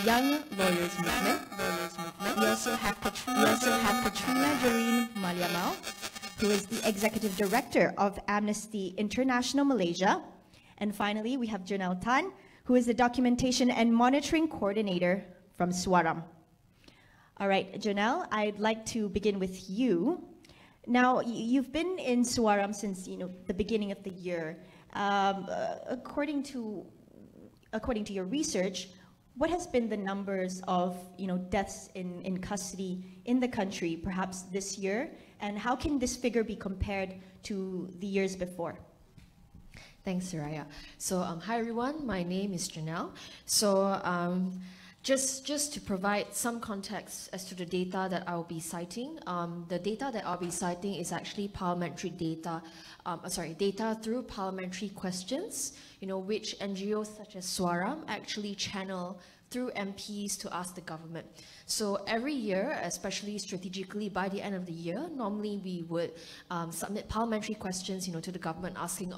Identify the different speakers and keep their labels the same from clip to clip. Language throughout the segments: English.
Speaker 1: Young Lawyers Movement. We also have Katrina Jareen Malyamau, who is the Executive Director of Amnesty International Malaysia. And finally, we have Janelle Tan, who is the Documentation and Monitoring Coordinator from Swaram. All right, Janelle, I'd like to begin with you. Now, you've been in Swaram since the beginning of the year. According to your research, what has been the numbers of deaths in custody in the country, perhaps this year, and how can this figure be compared to the years before?
Speaker 2: Thanks, Soraya. So, hi everyone. My name is Janelle. So, just to provide some context as to the data that I'll be citing, the data that I'll be citing is actually parliamentary data. Data through parliamentary questions, which NGOs such as Swaram actually channel through MPs to ask the government. So every year, especially strategically by the end of the year, normally we would submit parliamentary questions, to the government asking,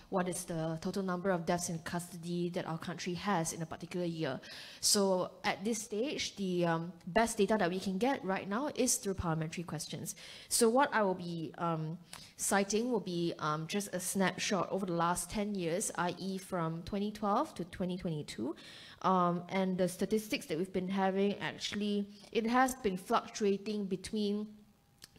Speaker 2: what is the total number of deaths in custody that our country has in a particular year? So at this stage, the best data that we can get right now is through parliamentary questions. So what I will be citing will be just a snapshot over the last 10 years, i.e. from 2012 to 2022. And the statistics that we've been having, actually, it has been fluctuating between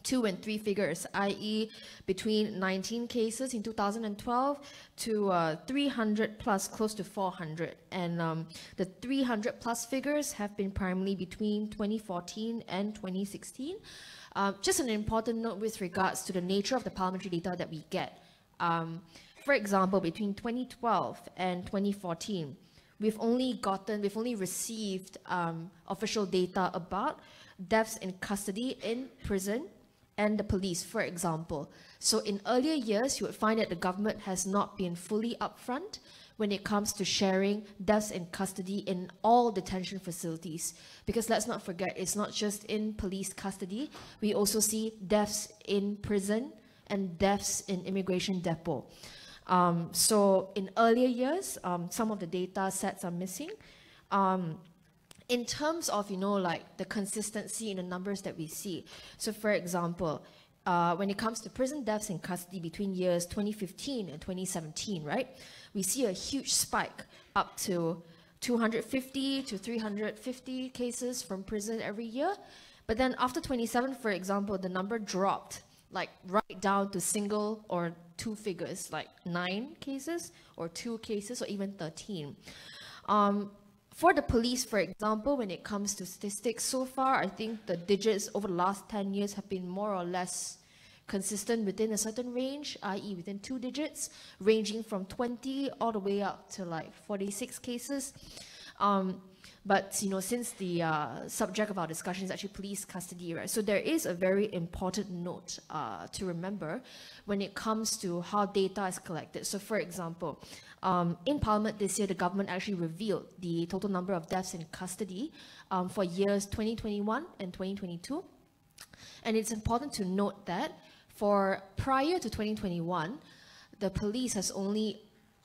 Speaker 2: 2 and 3 figures, i.e. between 19 cases in 2012 to 300 plus, close to 400. And the 300 plus figures have been primarily between 2014 and 2016. Just an important note with regards to the nature of the parliamentary data that we get. For example, between 2012 and 2014, we've only received official data about deaths in custody, in prison, and the police, for example. So in earlier years, you would find that the government has not been fully upfront when it comes to sharing deaths in custody in all detention facilities. Because let's not forget, it's not just in police custody. We also see deaths in prison and deaths in immigration depot. So in earlier years, some of the data sets are missing. In terms of, like the consistency in the numbers that we see. So for example, when it comes to prison deaths in custody between years 2015 and 2017, right? We see a huge spike up to 250 to 350 cases from prison every year. But then after 27, for example, the number dropped like right down to single or 2 figures, like 9 cases or 2 cases or even 13. For the police, for example, when it comes to statistics, so far, I think the digits over the last 10 years have been more or less consistent within a certain range, i.e. within 2 digits, ranging from 20 all the way up to like 46 cases. But since the subject of our discussion is actually police custody, right? So there is a very important note to remember when it comes to how data is collected. So for example, in Parliament this year, the government actually revealed the total number of deaths in custody for years 2021 and 2022. And it's important to note that for prior to 2021, the police has only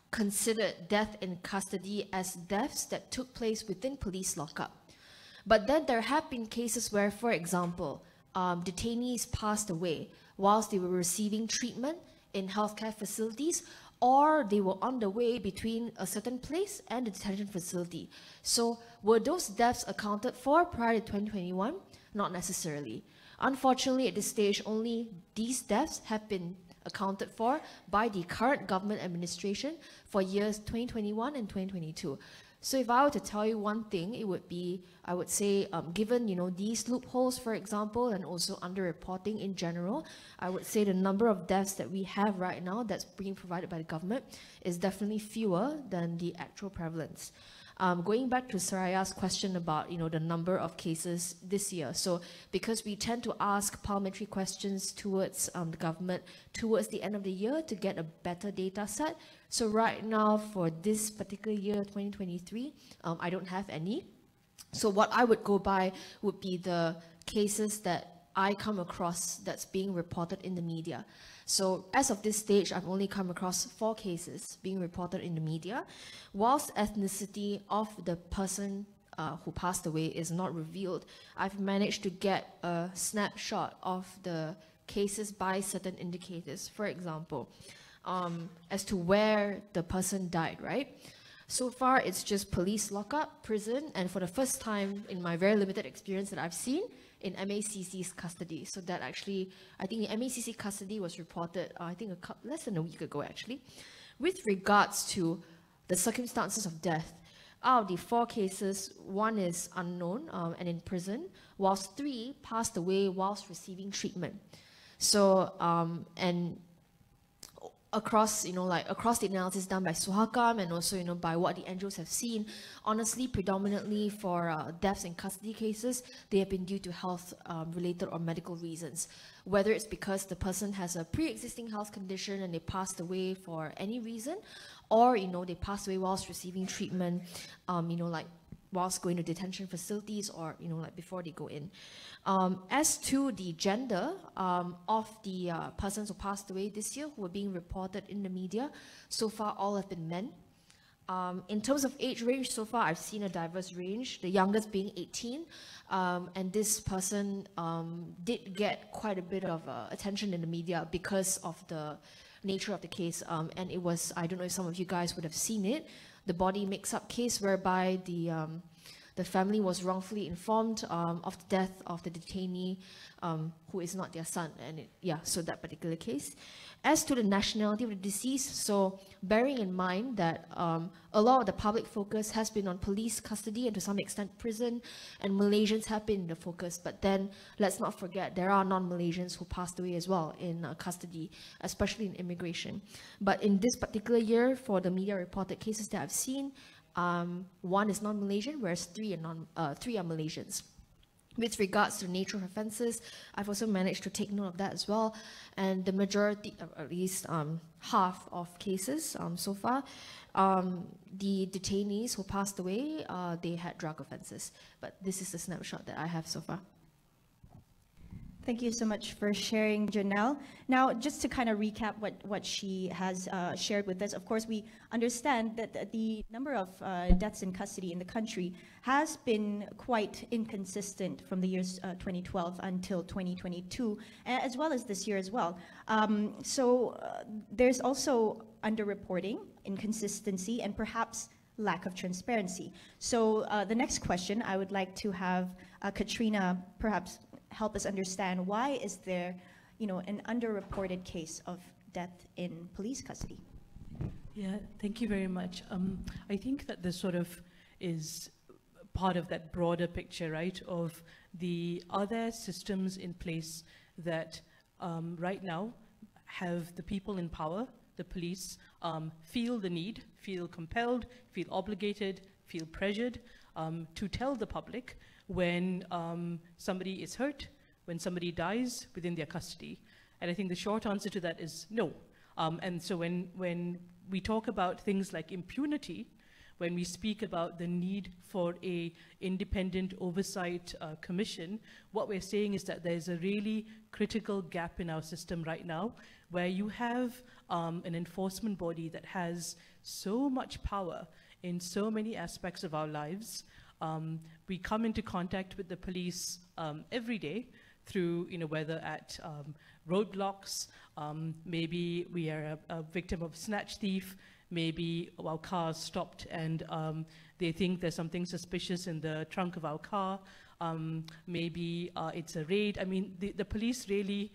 Speaker 2: considered death in custody as deaths that took place within police lockup. But then there have been cases where, for example, detainees passed away whilst they were receiving treatment in healthcare facilities, or they were on the way between a certain place and the detention facility. So were those deaths accounted for prior to 2021? Not necessarily. Unfortunately, at this stage, only these deaths have been accounted for by the current government administration for years 2021 and 2022. So if I were to tell you one thing, it would be, I would say, given these loopholes, for example, and also underreporting in general, I would say the number of deaths that we have right now that's being provided by the government is definitely fewer than the actual prevalence. Going back to Saraya's question about the number of cases this year. So because we tend to ask parliamentary questions towards the government towards the end of the year to get a better data set. So right now for this particular year, 2023, I don't have any. So what I would go by would be the cases that I come across that's being reported in the media. So as of this stage, I've only come across 4 cases being reported in the media, whilst ethnicity of the person who passed away is not revealed, I've managed to get a snapshot of the cases by certain indicators. For example, as to where the person died, right? So far, it's just police lockup, prison, and for the first time in my very limited experience that I've seen, in MACC's custody. So that actually, I think MACC custody was reported, I think less than a week ago actually. With regards to the circumstances of death, out of the 4 cases, 1 is unknown and in prison, whilst 3 passed away whilst receiving treatment. So, and across, across the analysis done by Suhakam and also, by what the NGOs have seen, honestly, predominantly for deaths in custody cases, they have been due to health related or medical reasons. Whether it's because the person has a pre-existing health condition and they passed away for any reason, or, they passed away whilst receiving treatment, whilst going to detention facilities or, before they go in. As to the gender of the persons who passed away this year who were being reported in the media, so far all have been men. In terms of age range, so far I've seen a diverse range, the youngest being 18, and this person did get quite a bit of attention in the media because of the nature of the case, and it was, I don't know if some of you guys would have seen it, the body mix-up case whereby the family was wrongfully informed of the death of the detainee who is not their son, and so that particular case. As to the nationality of the deceased, so bearing in mind that a lot of the public focus has been on police custody and to some extent prison, and Malaysians have been the focus, but then let's not forget there are non-Malaysians who passed away as well in custody, especially in immigration. But in this particular year, for the media reported cases that I've seen, 1 is non-Malaysian, whereas 3 are 3 are Malaysians. With regards to nature of offences, I've also managed to take note of that as well. And the majority, at least half of cases so far, the detainees who passed away, they had drug offences. But this is the snapshot that I have so far.
Speaker 1: Thank you so much for sharing, Janelle. Now, just to kind of recap what she has shared with us, of course, we understand that the number of deaths in custody in the country has been quite inconsistent from the years 2012 until 2022, as well as this year as well. So there's also underreporting, inconsistency, and perhaps lack of transparency. So the next question, I would like to have Katrina perhaps help us understand why is there, an underreported case of death in police custody?
Speaker 3: Yeah, thank you very much. I think that this sort of is part of that broader picture, right, of are there systems in place that right now have the people in power, the police, feel the need, feel compelled, feel obligated, feel pressured to tell the public when somebody is hurt, when somebody dies within their custody. And I think the short answer to that is no. And so when we talk about things like impunity, when we speak about the need for a independent oversight commission, what we're saying is that there's a really critical gap in our system right now, where you have an enforcement body that has so much power in so many aspects of our lives. We come into contact with the police every day through, whether at roadblocks, maybe we are a victim of snatch thief, maybe our car stopped and they think there's something suspicious in the trunk of our car. Maybe it's a raid. I mean, the police really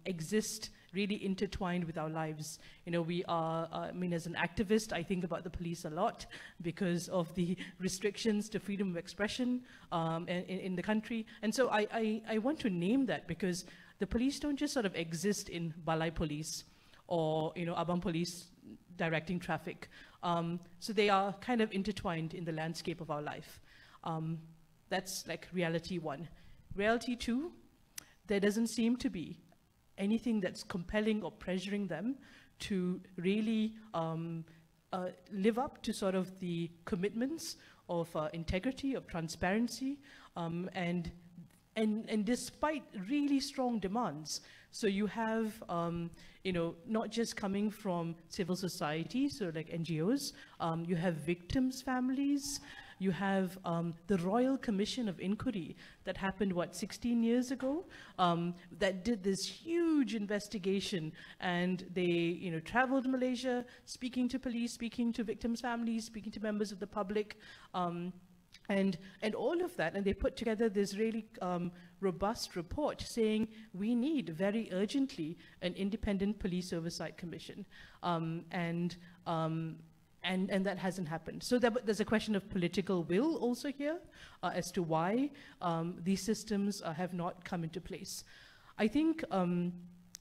Speaker 3: exist really intertwined with our lives. We are, as an activist, I think about the police a lot because of the restrictions to freedom of expression in the country. And so I want to name that because the police don't just sort of exist in Balai Police or, Abang Police directing traffic. So they are kind of intertwined in the landscape of our life. That's like reality 1. Reality 2, there doesn't seem to be anything that's compelling or pressuring them to really live up to sort of the commitments of integrity, of transparency, and despite really strong demands. So you have, not just coming from civil society, so like NGOs, you have victims' families, You have the Royal Commission of Inquiry that happened, what, 16 years ago, that did this huge investigation, and they, you know, traveled Malaysia, speaking to police, speaking to victims' families, speaking to members of the public, and all of that, and they put together this really robust report saying we need very urgently an independent police oversight commission, and that hasn't happened. So there's a question of political will also here as to why these systems have not come into place. I think,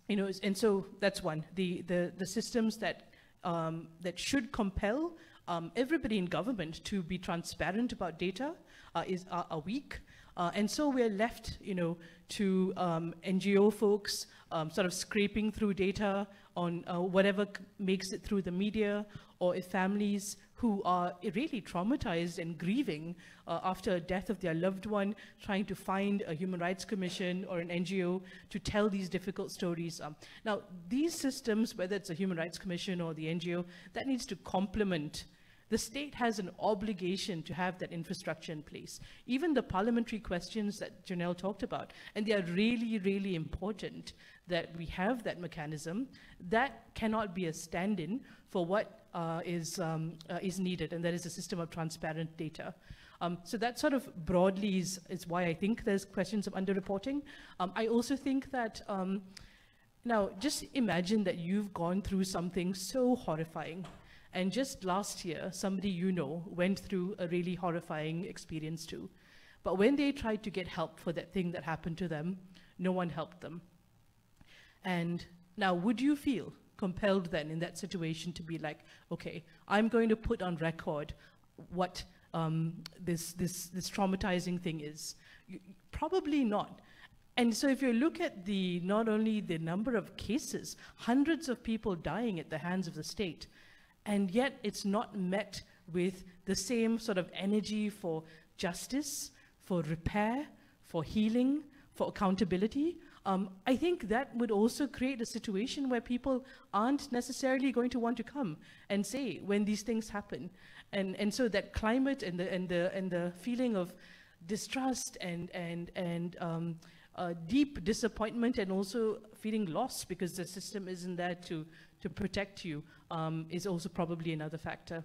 Speaker 3: you know, and so that's one. The systems that should compel everybody in government to be transparent about data are weak. And so we're left, you know, to NGO folks sort of scraping through data on whatever makes it through the media, or if families who are really traumatized and grieving after a death of their loved one, trying to find a human rights commission or an NGO to tell these difficult stories. Now, these systems, whether it's a human rights commission or the NGO, that needs to complement. The state has an obligation to have that infrastructure in place. Even the parliamentary questions that Janelle talked about, and they are really, really important that we have that mechanism. That cannot be a stand-in for what is needed, and that is a system of transparent data. So that sort of broadly is why I think there's questions of underreporting. I also think that, now just imagine that you've gone through something so horrifying. And just last year, somebody you know went through a really horrifying experience too. But when they tried to get help for that thing that happened to them, no one helped them. And now, would you feel compelled then in that situation to be like, okay, I'm going to put on record what this traumatizing thing is? Probably not. And so if you look at not only the number of cases, hundreds of people dying at the hands of the state, and yet it's not met with the same sort of energy for justice, for repair, for healing, for accountability. I think that would also create a situation where people aren't necessarily going to want to come and say when these things happen. And so that climate and the feeling of distrust and deep disappointment, and also feeling lost because the system isn't there to protect you, is also probably another factor.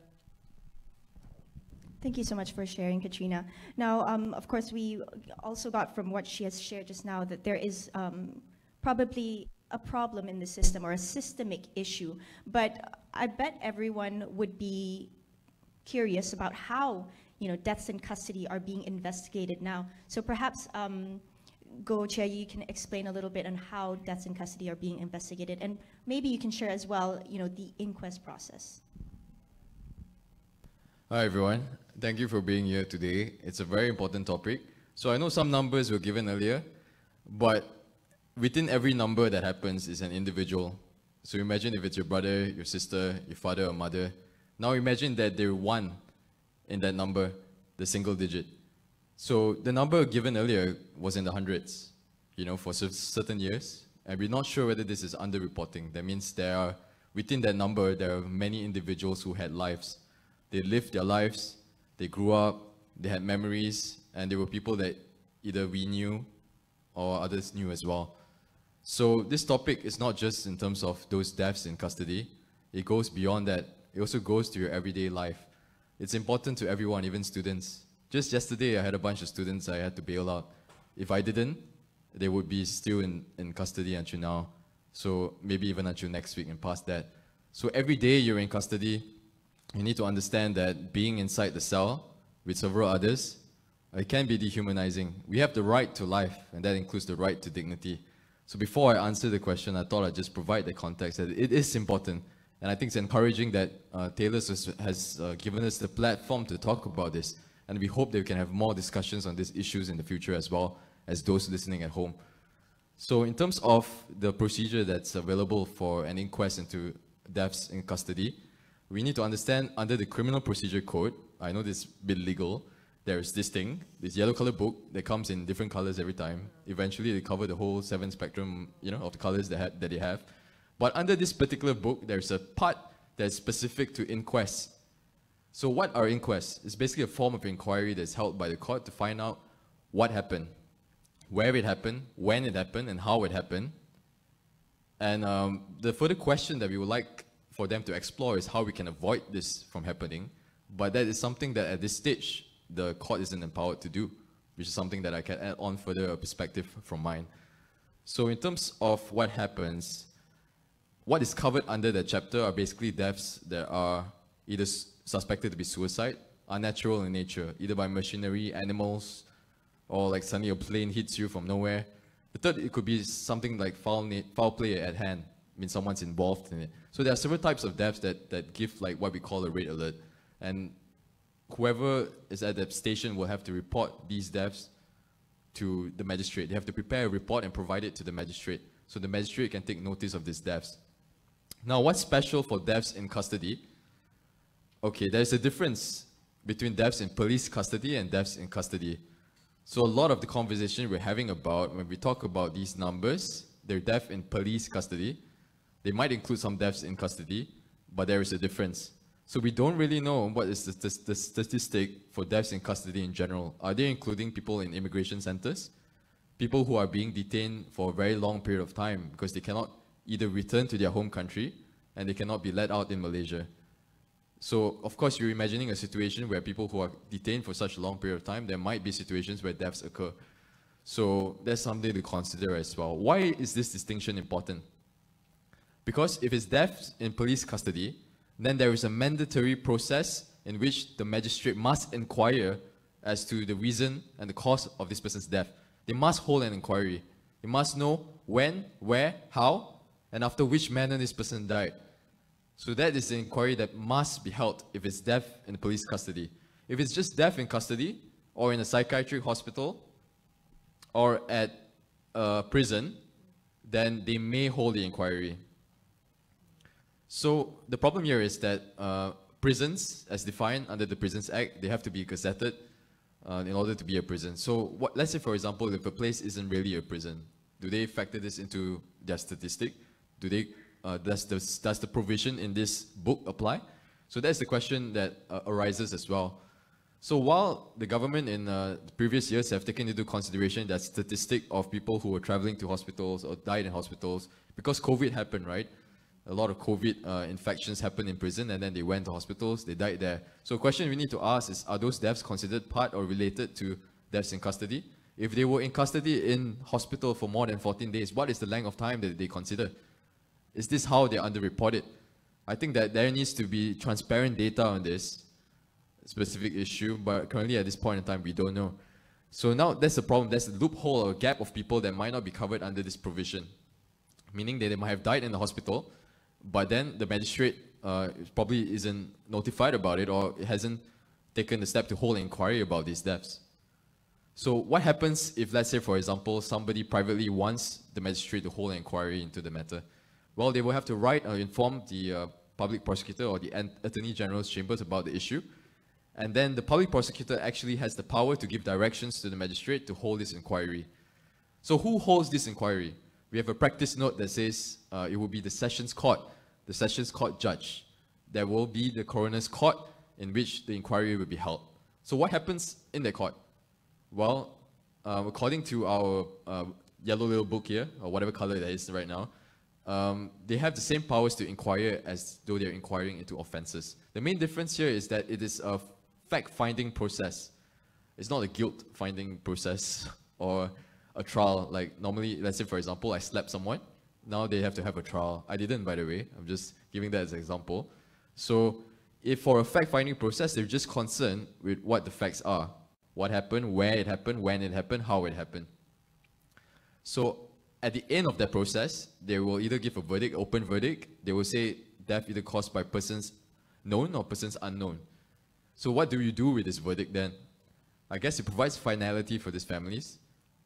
Speaker 1: Thank you so much for sharing, Katrina. Now, of course, we also got from what she has shared just now that there is probably a problem in the system, or a systemic issue. But I bet everyone would be curious about how, you know, deaths in custody are being investigated now. So perhaps, Go Chair, you can explain a little bit on how deaths in custody are being investigated, and maybe you can share as well, you know, the inquest process.
Speaker 4: Hi everyone, thank you for being here today. It's a very important topic. So I know some numbers were given earlier, but within every number that happens is an individual. So imagine if it's your brother, your sister, your father or mother. Now imagine that they're one in that number, the single digit. So the number given earlier was in the hundreds, you know, for certain years. And we're not sure whether this is underreporting. That means within that number, there are many individuals who had lives. They lived their lives, they grew up, they had memories, and they were people that either we knew or others knew as well. So this topic is not just in terms of those deaths in custody. It goes beyond that. It also goes to your everyday life. It's important to everyone, even students. Just yesterday, I had a bunch of students I had to bail out. If I didn't, they would be still in custody until now. So maybe even until next week and past that. So every day you're in custody, you need to understand that being inside the cell with several others, it can be dehumanizing. We have the right to life, and that includes the right to dignity. So before I answer the question, I thought I'd just provide the context that it is important. And I think it's encouraging that Taylor has given us the platform to talk about this. And we hope that we can have more discussions on these issues in the future as well as those listening at home. So in terms of the procedure that's available for an inquest into deaths in custody, we need to understand under the Criminal Procedure Code, I know this is a bit legal, there's this thing, this yellow color book that comes in different colors every time. Eventually they cover the whole 7 spectrum, you know, of the colors that they have. But under this particular book, there's a part that's specific to inquests. So what are inquests? It's basically a form of inquiry that's held by the court to find out what happened, where it happened, when it happened, and how it happened. And the further question that we would like for them to explore is how we can avoid this from happening. But that is something that at this stage, the court isn't empowered to do, which is something that I can add on further a perspective from mine. So in terms of what happens, what is covered under that chapter are basically deaths that are either suspected to be suicide, unnatural in nature, either by machinery, animals, or like suddenly a plane hits you from nowhere. The third, it could be something like foul play at hand, I mean someone's involved in it. So there are several types of deaths that give like what we call a red alert. And whoever is at the station will have to report these deaths to the magistrate. They have to prepare a report and provide it to the magistrate, so the magistrate can take notice of these deaths. Now, what's special for deaths in custody? Okay, there's a difference between deaths in police custody and deaths in custody. So a lot of the conversation we're having about, when we talk about these numbers, they're death in police custody. They might include some deaths in custody, but there is a difference. So we don't really know what is the statistic for deaths in custody in general. Are they including people in immigration centers? People who are being detained for a very long period of time because they cannot either return to their home country and they cannot be let out in Malaysia. So, of course, you're imagining a situation where people who are detained for such a long period of time, there might be situations where deaths occur. So that's something to consider as well. Why is this distinction important? Because if it's deaths in police custody, then there is a mandatory process in which the magistrate must inquire as to the reason and the cause of this person's death. They must hold an inquiry. They must know when, where, how, and after which manner this person died. So that is the inquiry that must be held if it's death in the police custody. If it's just death in custody, or in a psychiatric hospital, or at a prison, then they may hold the inquiry. So the problem here is that prisons, as defined under the Prisons Act, they have to be gazetted in order to be a prison. So let's say, for example, if a place isn't really a prison, do they factor this into their statistic? Do they, does the provision in this book apply? So that's the question that arises as well. So while the government in previous years have taken into consideration that statistic of people who were traveling to hospitals or died in hospitals, because COVID happened, right? A lot of COVID infections happened in prison and then they went to hospitals, they died there. So a question we need to ask is, are those deaths considered part or related to deaths in custody? If they were in custody in hospital for more than 14 days, what is the length of time that they consider? Is this how they're underreported? I think that there needs to be transparent data on this specific issue, but currently at this point in time, we don't know. So now that's the problem. There's a loophole or a gap of people that might not be covered under this provision, meaning that they might have died in the hospital, but then the magistrate probably isn't notified about it or hasn't taken the step to hold an inquiry about these deaths. So what happens if, let's say, for example, somebody privately wants the magistrate to hold an inquiry into the matter? Well, they will have to write or inform the public prosecutor or the Attorney General's chambers about the issue. And then the public prosecutor actually has the power to give directions to the magistrate to hold this inquiry. So who holds this inquiry? We have a practice note that says it will be the Sessions Court judge. There will be the coroner's court in which the inquiry will be held. So what happens in the court? Well, according to our yellow little book here, or whatever color that is right now, they have the same powers to inquire as though they're inquiring into offenses. The main difference here is that it is a fact-finding process. It's not a guilt-finding process or a trial. Like normally, let's say for example, I slapped someone. Now they have to have a trial. I didn't, by the way. I'm just giving that as an example. So if for a fact-finding process, they're just concerned with what the facts are. What happened, where it happened, when it happened, how it happened. So at the end of that process, they will either give a verdict, open verdict. They will say death either caused by persons known or persons unknown. So what do you do with this verdict then? I guess it provides finality for these families,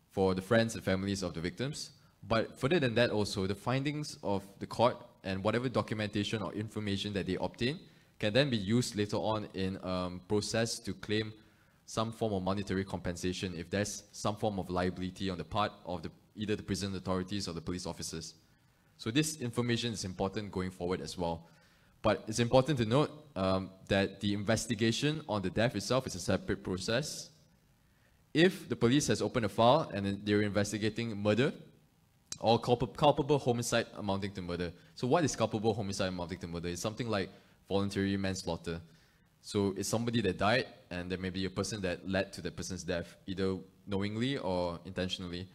Speaker 4: for the friends and families of the victims. But further than that also, the findings of the court and whatever documentation or information that they obtain can then be used later on in process to claim some form of monetary compensation if there's some form of liability on the part of either the prison authorities or the police officers. So this information is important going forward as well. But it's important to note that the investigation on the death itself is a separate process. If the police has opened a file and they're investigating murder or culpable homicide amounting to murder. So what is culpable homicide amounting to murder? It's something like voluntary manslaughter. So it's somebody that died and there may be a person that led to the person's death, either knowingly or intentionally.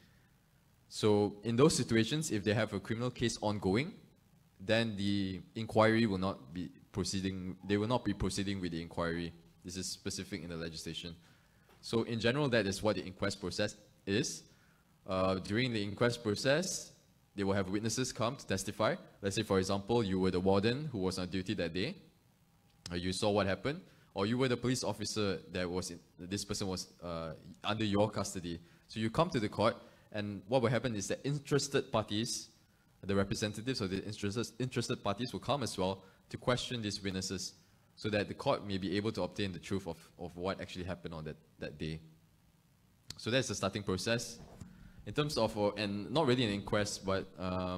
Speaker 4: So in those situations, if they have a criminal case ongoing, then the inquiry will not be proceeding, they will not be proceeding with the inquiry. This is specific in the legislation. So in general, that is what the inquest process is. During the inquest process, they will have witnesses come to testify. Let's say, for example, you were the warden who was on duty that day, or you saw what happened, or you were the police officer that was, this person was under your custody. So you come to the court, and what will happen is that interested parties, the representatives of the interested parties will come as well to question these witnesses so that the court may be able to obtain the truth of what actually happened on that day. So that's the starting process. In terms of, and not really an inquest, but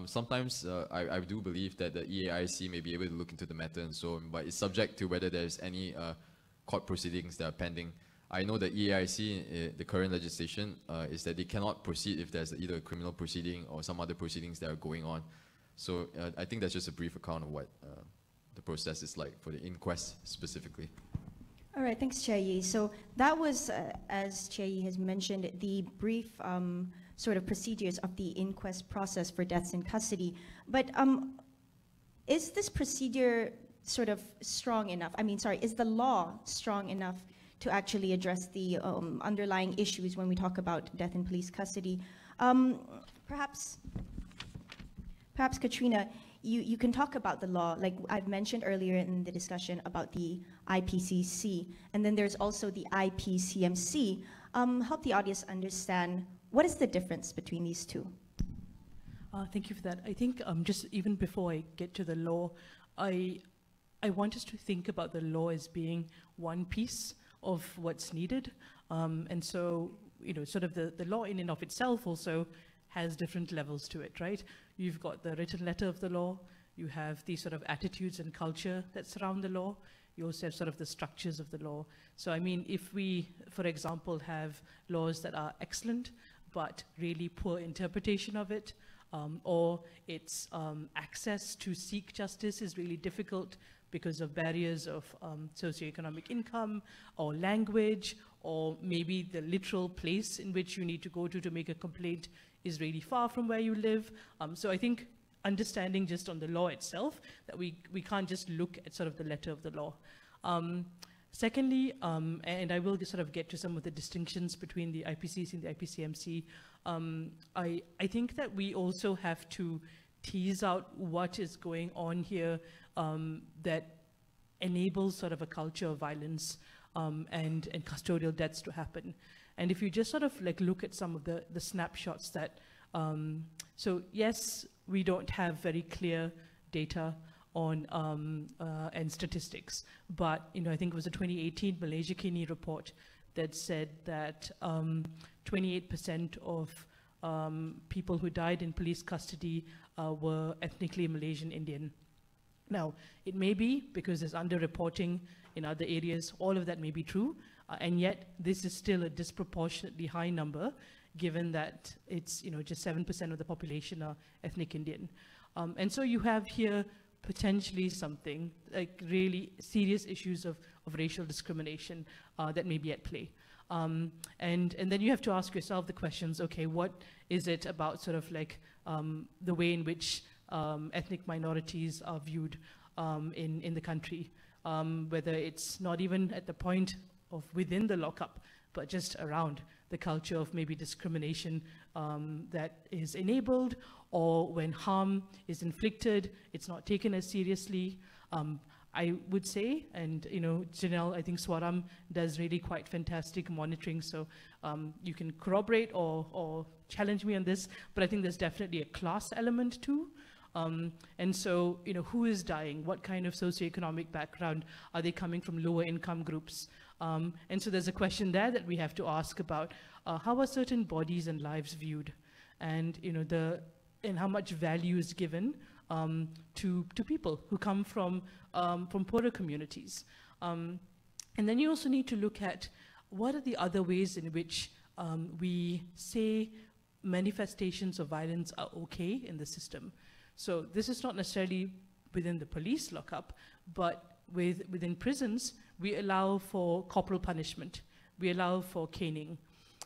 Speaker 4: sometimes I do believe that the EAIC may be able to look into the matter and so on, but it's subject to whether there's any court proceedings that are pending. I know the EAIC, the current legislation, is that they cannot proceed if there's either a criminal proceeding or some other proceedings that are going on. So I think that's just a brief account of what the process is like for the inquest specifically.
Speaker 1: All right, thanks, Chair Yee. So that was, as Chair Yee has mentioned, the brief sort of procedures of the inquest process for deaths in custody. But is this procedure sort of strong enough? I mean, sorry, is the law strong enough to actually address the underlying issues when we talk about death in police custody? Perhaps Katrina, you can talk about the law, like I've mentioned earlier in the discussion about the IPCC, and then there's also the IPCMC. Help the audience understand what is the difference between these two.
Speaker 3: Thank you for that. I think just even before I get to the law, I want us to think about the law as being one piece of what's needed. And so, you know, sort of the law in and of itself also has different levels to it, right? You've got the written letter of the law, you have the sort of attitudes and culture that surround the law, you also have sort of the structures of the law. So I mean, if we, for example, have laws that are excellent, but really poor interpretation of it, or its access to seek justice is really difficult because of barriers of socioeconomic income or language, or maybe the literal place in which you need to go to make a complaint is really far from where you live. So I think understanding just on the law itself, that we can't just look at sort of the letter of the law. Secondly, and I will just sort of get to some of the distinctions between the IPCC and the IPCMC, I think that we also have to tease out what is going on here that enables sort of a culture of violence and custodial deaths to happen. And if you just sort of like look at some of the snapshots that, so yes, we don't have very clear data on and statistics, but you know, I think it was a 2018 Malaysia Kini report that said that 28% of people who died in police custody were ethnically Malaysian Indian. Now, it may be because there's underreporting in other areas, all of that may be true, and yet this is still a disproportionately high number, given that it's, you know, just 7% of the population are ethnic Indian. And so you have here potentially something like really serious issues of racial discrimination that may be at play. And then you have to ask yourself the questions, okay, what is it about sort of like the way in which ethnic minorities are viewed in the country, whether it's not even at the point of within the lockup, but just around the culture of maybe discrimination that is enabled, or when harm is inflicted, it's not taken as seriously. I would say, and you know, Janelle, I think Swaram does really quite fantastic monitoring, so you can corroborate or challenge me on this, but I think there's definitely a class element too. And so, you know, who is dying? What kind of socioeconomic background? Are they coming from lower income groups? And so there's a question there that we have to ask about how are certain bodies and lives viewed? And, you know, and how much value is given to people who come from poorer communities. And then you also need to look at what are the other ways in which we say manifestations of violence are okay in the system. So this is not necessarily within the police lockup, but within prisons, we allow for corporal punishment. We allow for caning.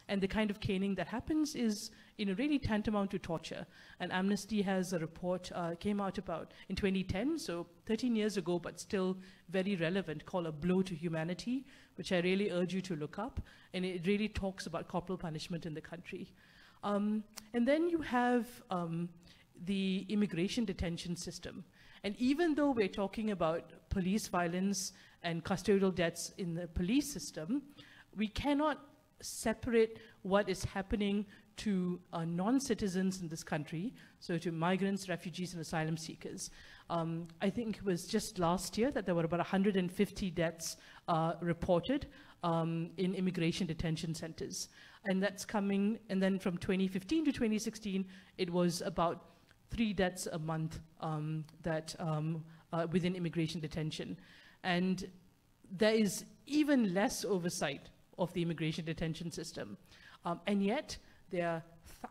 Speaker 3: And the kind of caning that happens is, really tantamount to torture. And Amnesty has a report, came out about in 2010, so 13 years ago, but still very relevant, called A Blow to Humanity, which I really urge you to look up. And it really talks about corporal punishment in the country. And then you have the immigration detention system. And even though we're talking about police violence and custodial deaths in the police system, we cannot separate what is happening to non-citizens in this country, so to migrants, refugees, and asylum seekers. I think it was just last year that there were about 150 deaths reported in immigration detention centers. And that's coming, and then from 2015 to 2016, it was about 3 deaths a month within immigration detention. And there is even less oversight of the immigration detention system. And yet, there are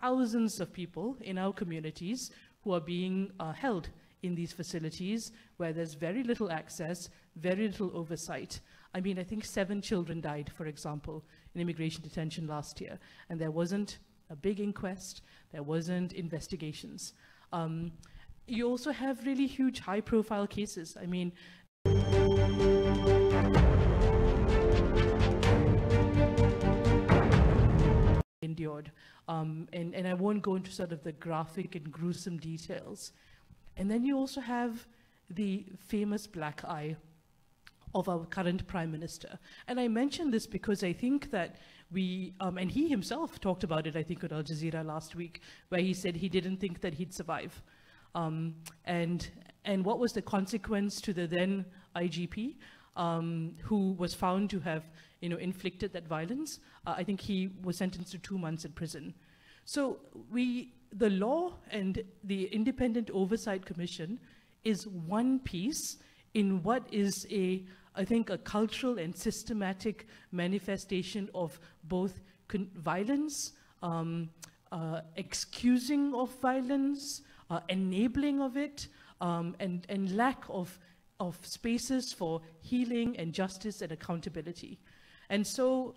Speaker 3: thousands of people in our communities who are being held in these facilities where there's very little access, very little oversight. I mean, I think 7 children died, for example, in immigration detention last year, and there wasn't a big inquest, there wasn't investigations. You also have really huge high-profile cases. I mean, endured. And I won't go into sort of the graphic and gruesome details. And then you also have the famous black eye of our current Prime Minister. And I mention this because I think that we, and he himself talked about it, I think, on Al Jazeera last week, where he said he didn't think that he'd survive. And what was the consequence to the then IGP, who was found to have, inflicted that violence? I think he was sentenced to 2 months in prison. So the law and the Independent Oversight Commission is one piece in what is I think a cultural and systematic manifestation of both violence, excusing of violence, enabling of it, and lack of spaces for healing and justice and accountability. And so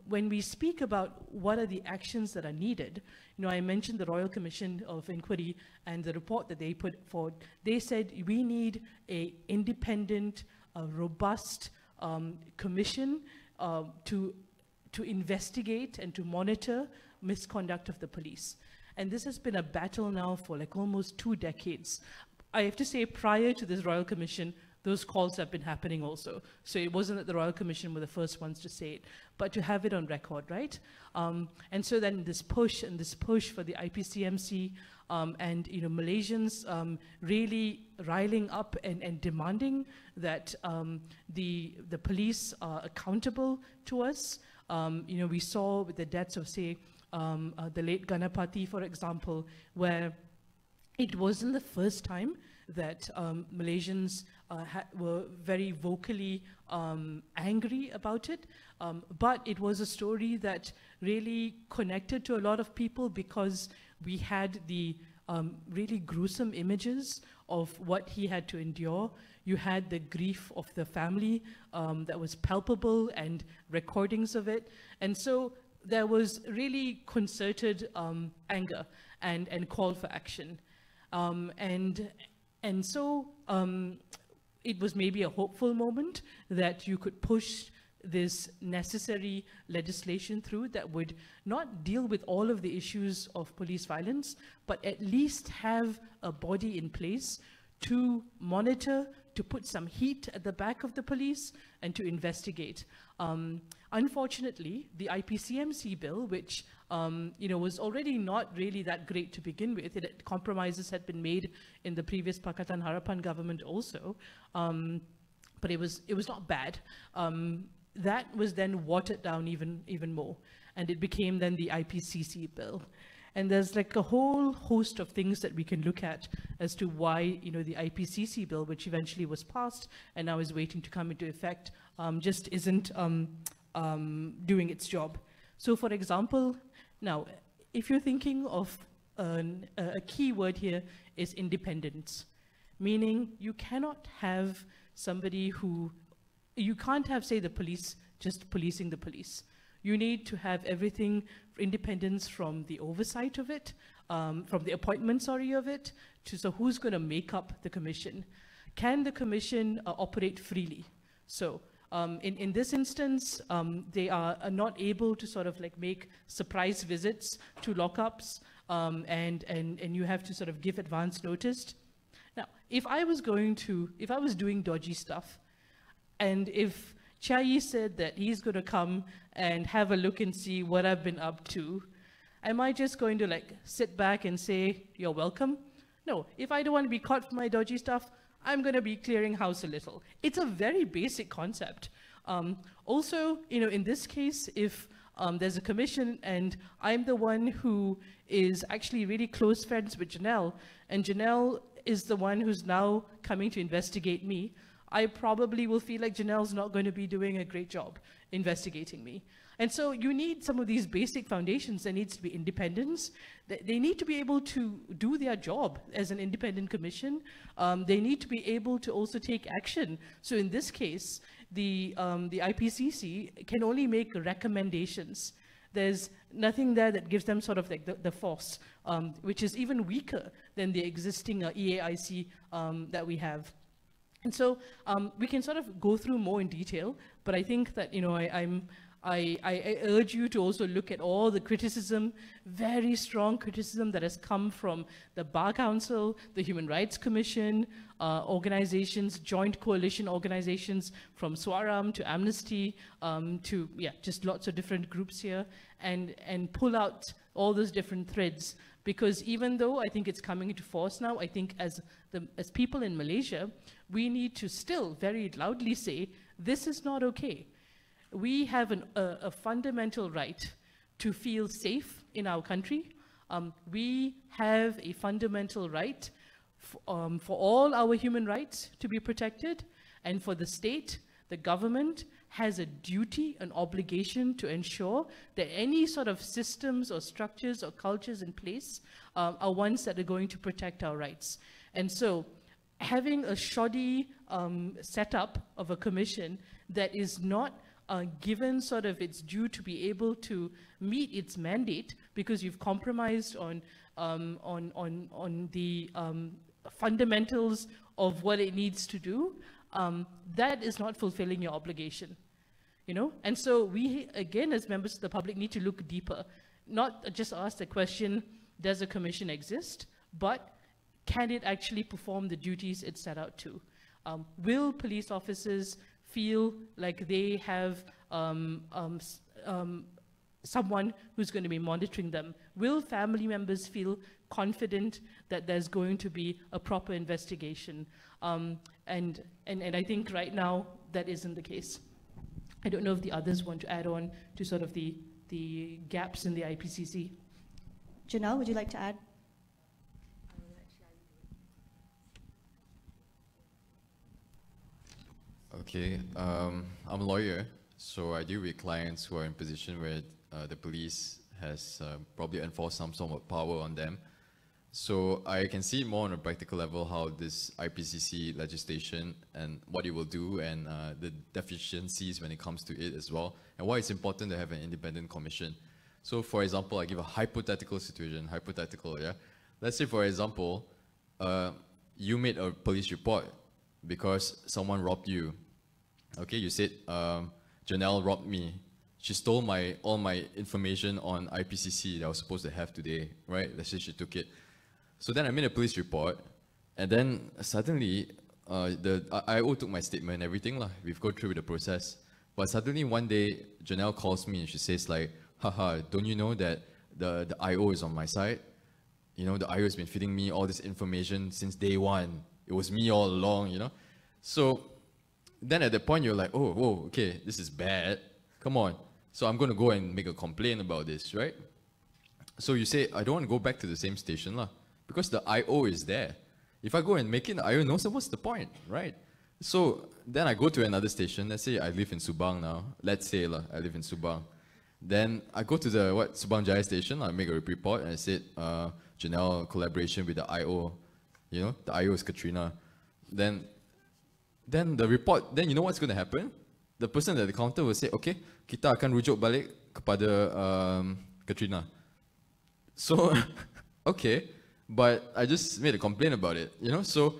Speaker 3: when we speak about what are the actions that are needed, I mentioned the Royal Commission of Inquiry and the report that they put forward. They said we need an independent, robust commission to investigate and to monitor misconduct of the police. And this has been a battle now for like almost 2 decades. I have to say, prior to this Royal Commission, those calls have been happening also. So it wasn't that the Royal Commission were the first ones to say it, but to have it on record, right? And so then this push for the IPCMC and Malaysians really riling up and demanding that the police are accountable to us. We saw with the deaths of, say, the late Ganapati, for example, where it wasn't the first time that Malaysians were very vocally angry about it, but it was a story that really connected to a lot of people because we had the really gruesome images of what he had to endure. You had the grief of the family that was palpable and recordings of it. And so there was really concerted anger and call for action. And so it was maybe a hopeful moment that you could push this necessary legislation through that would not deal with all of the issues of police violence, but at least have a body in place to monitor, to put some heat at the back of the police, and to investigate. Unfortunately, the IPCMC bill, which was already not really that great to begin with, compromises had been made in the previous Pakatan Harapan government also, but it was not bad. That was then watered down even more, and it became then the IPCC bill. And there's like a whole host of things that we can look at as to why, you know, the IPCC bill, which eventually was passed and now is waiting to come into effect, just isn't doing its job. So for example, now, if you're thinking of a key word here is independence, meaning you cannot have somebody who, you can't have, say, the police just policing the police. You need to have everything, independence from the oversight of it, from the appointment, sorry, of it, to so who's going to make up the commission. Can the commission operate freely? So in this instance, they are not able to sort of like make surprise visits to lockups, and you have to sort of give advance notice. Now, if I was doing dodgy stuff, and if Chai said that he's going to come and have a look and see what I've been up to, am I just going to like sit back and say, you're welcome? No, if I don't want to be caught for my dodgy stuff, I'm going to be clearing house a little. It's a very basic concept. Also, you know, in this case, if there's a commission and I'm the one who is actually really close friends with Janelle, and Janelle is the one who's now coming to investigate me, I probably will feel like Janelle's not going to be doing a great job investigating me. And so you need some of these basic foundations. There needs to be independence. They need to be able to do their job as an independent commission. They need to be able to also take action. So in this case, the IPCC can only make recommendations. There's nothing there that gives them sort of like the force, which is even weaker than the existing EAIC that we have. And so we can sort of go through more in detail, but I think that, you know, I urge you to also look at all the criticism, very strong criticism that has come from the Bar Council, the Human Rights Commission, organizations, joint coalition organizations from Swaram to Amnesty to, yeah, just lots of different groups here, and pull out all those different threads. Because even though I think it's coming into force now, I think as people in Malaysia, we need to still very loudly say, this is not okay. We have a fundamental right to feel safe in our country. We have a fundamental right for all our human rights to be protected, and for the state, the government has a duty, an obligation to ensure that any sort of systems or structures or cultures in place are ones that are going to protect our rights. And so having a shoddy setup of a commission that is not given sort of its due to be able to meet its mandate because you've compromised on the fundamentals of what it needs to do, that is not fulfilling your obligation, you know? And so we, again, as members of the public, need to look deeper, not just ask the question, does a commission exist, but can it actually perform the duties it's set out to? Will police officers feel like they have someone who's going to be monitoring them? Will family members feel confident that there's going to be a proper investigation? And I think right now that isn't the case. I don't know if the others want to add on to sort of the gaps in the IPCC.
Speaker 1: Janelle, would you like to add?
Speaker 4: Okay, I'm a lawyer, so I deal with clients who are in a position where the police has probably enforced some sort of power on them. So I can see more on a practical level how this IPCC legislation and what it will do, and the deficiencies when it comes to it as well, and why it's important to have an independent commission. So for example, I give a hypothetical situation, yeah? Let's say, for example, you made a police report because someone robbed you. Okay, you said, Janelle robbed me. She stole all my information on IPCC that I was supposed to have today, right? Let's say she took it. So then I made a police report, and then suddenly, the IO took my statement and everything, we've gone through the process. But suddenly one day, Janelle calls me and she says like, haha, don't you know that the IO is on my side? You know, the IO has been feeding me all this information since day one. It was me all along, you know? So then at that point, you're like, oh, whoa, okay, this is bad. Come on. So I'm going to go and make a complaint about this, right? So you say, I don't want to go back to the same station lah, because the IO is there. If I go and make it the IO, no, so what's the point, right? So then I go to another station. Let's say I live in Subang now. Let's say lah, I live in Subang. Then I go to the Subang Jaya station. I make a report and I said, Janelle collaboration with the IO. You know, the IO is Katrina. Then the report. Then you know what's going to happen? The person at the counter will say, okay, kita akan rujuk balik kepada Katrina. So okay, but I just made a complaint about it. You know, so.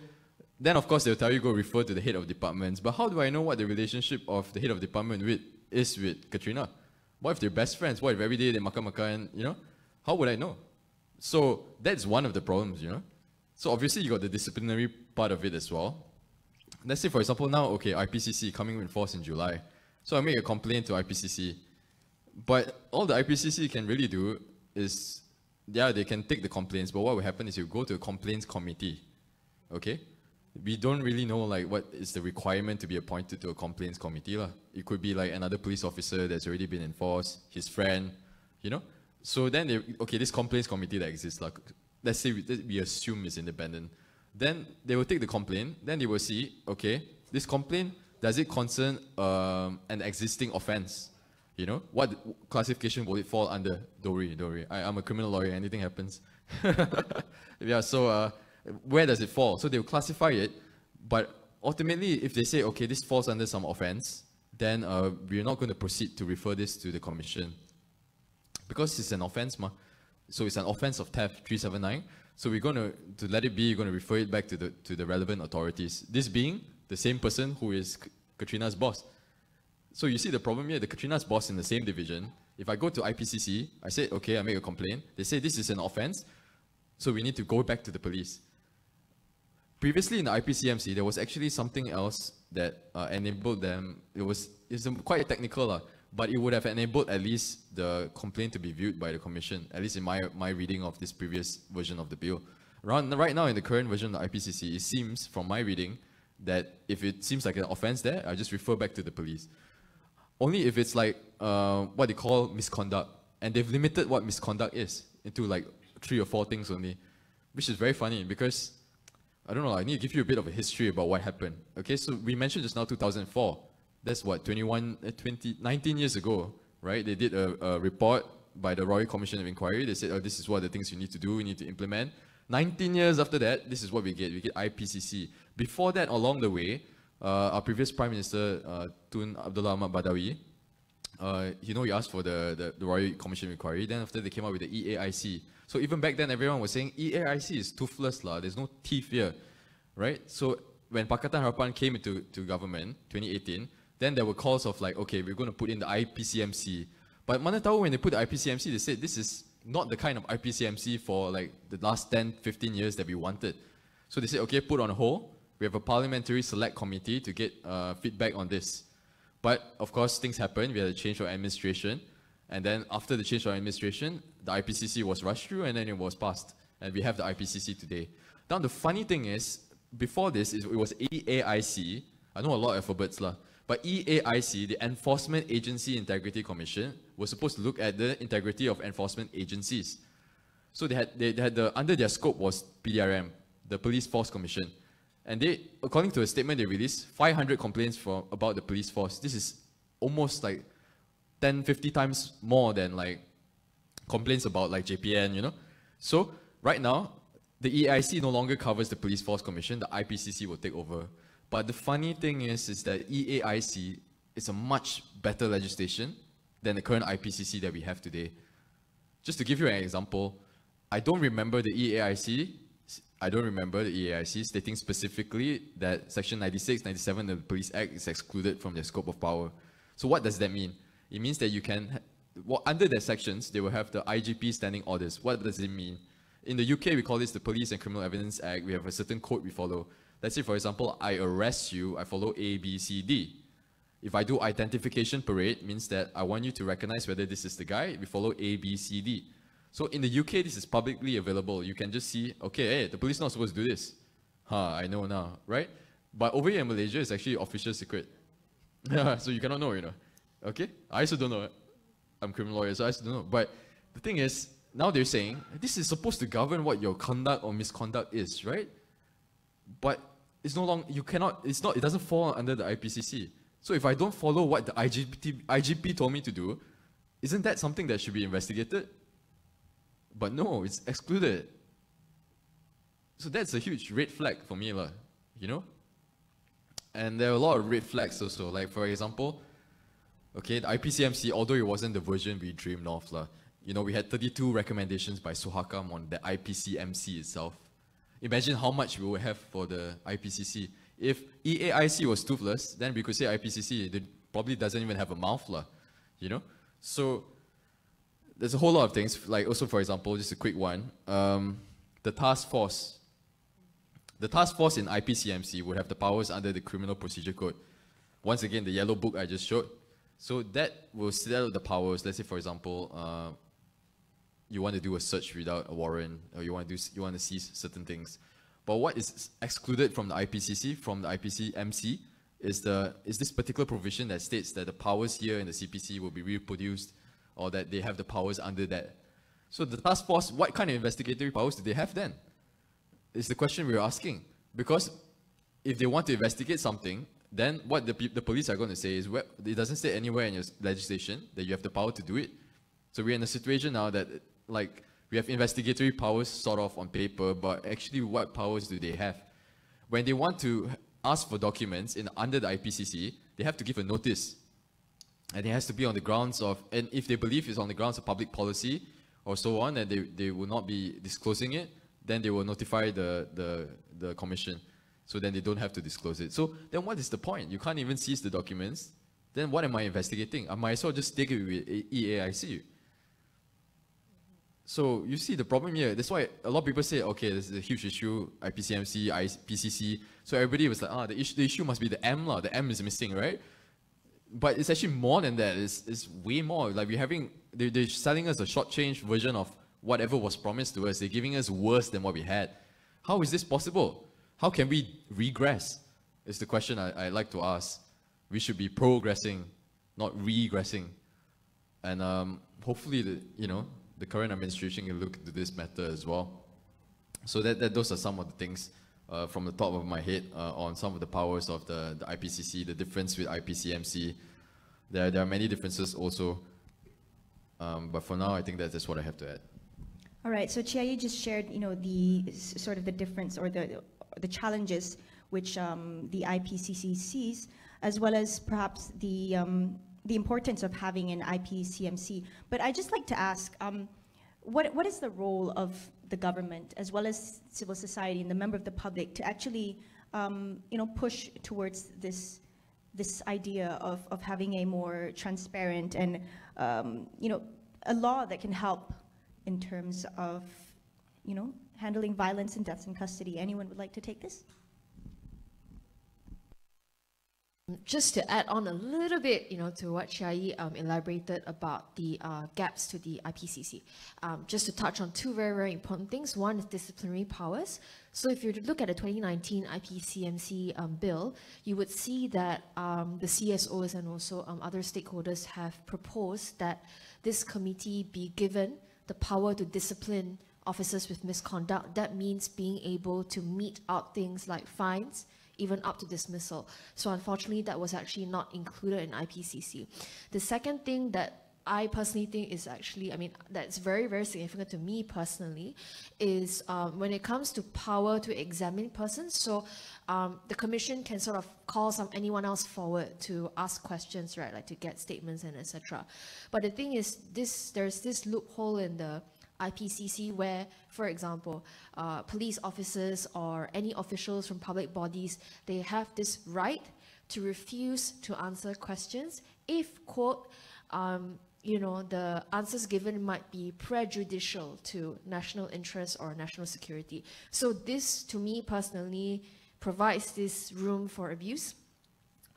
Speaker 4: Then, of course, they'll tell you go refer to the head of departments. But how do I know what the relationship of the head of department is with Katrina? What if they're best friends? What if every day they makan-makan, you know? How would I know? So that's one of the problems, you know? So obviously, you got the disciplinary part of it as well. Let's say, for example, now, okay, IPCC coming in force in July. So I make a complaint to IPCC. But all the IPCC can really do is, yeah, they can take the complaints. But what will happen is you go to a complaints committee, okay? We don't really know like what is the requirement to be appointed to a complaints committee lah. It could be like another police officer that's already been enforced, his friend, you know. So then they, okay, this complaints committee that exists like, let's say we assume is independent. Then they will take the complaint. Then they will see, okay, this complaint, does it concern an existing offense? You know, what classification will it fall under? Don't worry. I'm a criminal lawyer. Anything happens. Yeah. So. Where does it fall? So they will classify it, but ultimately, if they say, okay, this falls under some offense, then we're not going to proceed to refer this to the commission. Because it's an offense, so it's an offense of theft, 379. So we're going to let it be, you're going to refer it back to the relevant authorities. This being the same person who is Katrina's boss. So you see the problem here, the Katrina's boss in the same division. If I go to IPCC, I say, okay, I make a complaint. They say this is an offense, so we need to go back to the police. Previously in the IPCMC, there was actually something else that enabled them. It's quite technical, but it would have enabled at least the complaint to be viewed by the commission, at least in my reading of this previous version of the bill. Right now in the current version of the IPCC, it seems, from my reading, that if it seems like an offense there, I just refer back to the police. Only if it's like what they call misconduct, and they've limited what misconduct is into like 3 or 4 things only, which is very funny because I don't know, I need to give you a bit of a history about what happened. Okay, so we mentioned just now 2004. That's what, 19 years ago, right? They did a report by the Royal Commission of Inquiry. They said, oh, this is what the things you need to do, you need to implement. 19 years after that, this is what we get. We get IPCC. Before that, along the way, our previous Prime Minister, Tun Abdullah Ahmad Badawi, he asked for the Royal Commission of Inquiry. Then after they came out with the EAIC. So even back then, everyone was saying EAIC is toothless lah. There's no teeth here, right? So when Pakatan Harapan came into government, 2018, then there were calls of like, okay, we're going to put in the IPCMC. But mana tahu when they put the IPCMC, they said this is not the kind of IPCMC for like the last 10, 15 years that we wanted. So they said, okay, put on hold. We have a parliamentary select committee to get feedback on this. But of course, things happened. We had a change of administration. And then after the change of administration, the IPCC was rushed through and then it was passed. And we have the IPCC today. Now, the funny thing is, before this, it was EAIC. I know a lot of alphabets lah. But EAIC, the Enforcement Agency Integrity Commission, was supposed to look at the integrity of enforcement agencies. So they had under their scope was PDRM, the Police Force Commission. And they, according to a statement they released, 500 complaints about the police force. This is almost like 10, 50 times more than like complaints about like JPN, you know. So right now, the EAIC no longer covers the Police Force Commission. The IPCC will take over. But the funny thing is that EAIC is a much better legislation than the current IPCC that we have today. Just to give you an example, I don't remember the EAIC stating specifically that Section 96, 97 of the Police Act is excluded from their scope of power. So what does that mean? It means that you can, under their sections, they will have the IGP standing orders. What does it mean? In the UK, we call this the Police and Criminal Evidence Act. We have a certain code we follow. Let's say, for example, I arrest you, I follow A, B, C, D. If I do identification parade, means that I want you to recognize whether this is the guy, we follow A, B, C, D. So in the UK, this is publicly available. You can just see, okay, hey, the police not supposed to do this. I know now, right? But over here in Malaysia, it's actually official secret. So you cannot know, you know. Okay? I also don't know. I'm a criminal lawyer, so I also don't know. But the thing is, now they're saying, this is supposed to govern what your conduct or misconduct is, right? But it's no longer, you cannot, it's not, it doesn't fall under the IPCC. So if I don't follow what the IGP told me to do, isn't that something that should be investigated? But no, it's excluded. So that's a huge red flag for me, you know? And there are a lot of red flags also. Like, for example, okay, the IPCMC, although it wasn't the version we dreamed of, you know, we had 32 recommendations by Suhakam on the IPCMC itself. Imagine how much we would have for the IPCC. If EAIC was toothless, then we could say IPCC, it probably doesn't even have a mouth, you know? So there's a whole lot of things, like also, for example, just a quick one, the task force. The task force in IPCMC would have the powers under the Criminal Procedure Code. Once again, the yellow book I just showed. So that will set out the powers. Let's say, for example, you want to do a search without a warrant, or you want to seize certain things. But what is excluded from the IPCC, from the IPCMC, is this particular provision that states that the powers here in the CPC will be reproduced, or that they have the powers under that. So the task force, what kind of investigatory powers do they have then? Is the question we're asking. Because if they want to investigate something, then what the police are going to say is, well, it doesn't say anywhere in your legislation that you have the power to do it. So we're in a situation now that, like, we have investigatory powers sort of on paper, but actually what powers do they have? When they want to ask for documents under the IPCC, they have to give a notice. And it has to be on the grounds of, and if they believe it's on the grounds of public policy or so on, and they will not be disclosing it, then they will notify the commission. So then they don't have to disclose it. So then what is the point? You can't even seize the documents. Then what am I investigating? I might as well just take it with EAIC. So you see the problem here. That's why a lot of people say, okay, this is a huge issue, IPCMC, IPCC. So everybody was like, the issue must be the M, the M is missing, right? But it's actually more than that. It's way more. Like they're selling us a short-change version of whatever was promised to us. They're giving us worse than what we had. How is this possible? How can we regress? Is the question I like to ask. We should be progressing, not regressing. And hopefully, the current administration can look into this matter as well. So those are some of the things from the top of my head on some of the powers of the IPCC, the difference with IPCMC. There are many differences also. But for now, I think that's what I have to add.
Speaker 1: All right, so Chiayi just shared, the sort of the difference or the challenges which the IPCC sees, as well as perhaps the importance of having an IPCMC. But I'd just like to ask, what is the role of the government, as well as civil society and the member of the public, to actually, push towards this idea of having a more transparent and, a law that can help in terms of, handling violence and deaths in custody? Anyone would like to take this?
Speaker 2: Just to add on a little bit, to what Chiayi elaborated about the gaps to the IPCC. Just to touch on two very, very important things. One is disciplinary powers. So if you look at the 2019 IPCMC bill, you would see that the CSOs and also other stakeholders have proposed that this committee be given the power to discipline officers with misconduct. That means being able to mete out things like fines, even up to dismissal. So unfortunately, that was actually not included in IPCC. The second thing that I personally think is actually, that's very, very significant to me personally, is when it comes to power to examine persons. So the commission can sort of call anyone else forward to ask questions, right, like to get statements and etc. But the thing is, there's this loophole in the IPCC where, for example, police officers or any officials from public bodies, they have this right to refuse to answer questions if, quote, the answers given might be prejudicial to national interest or national security. So this, to me personally, provides this room for abuse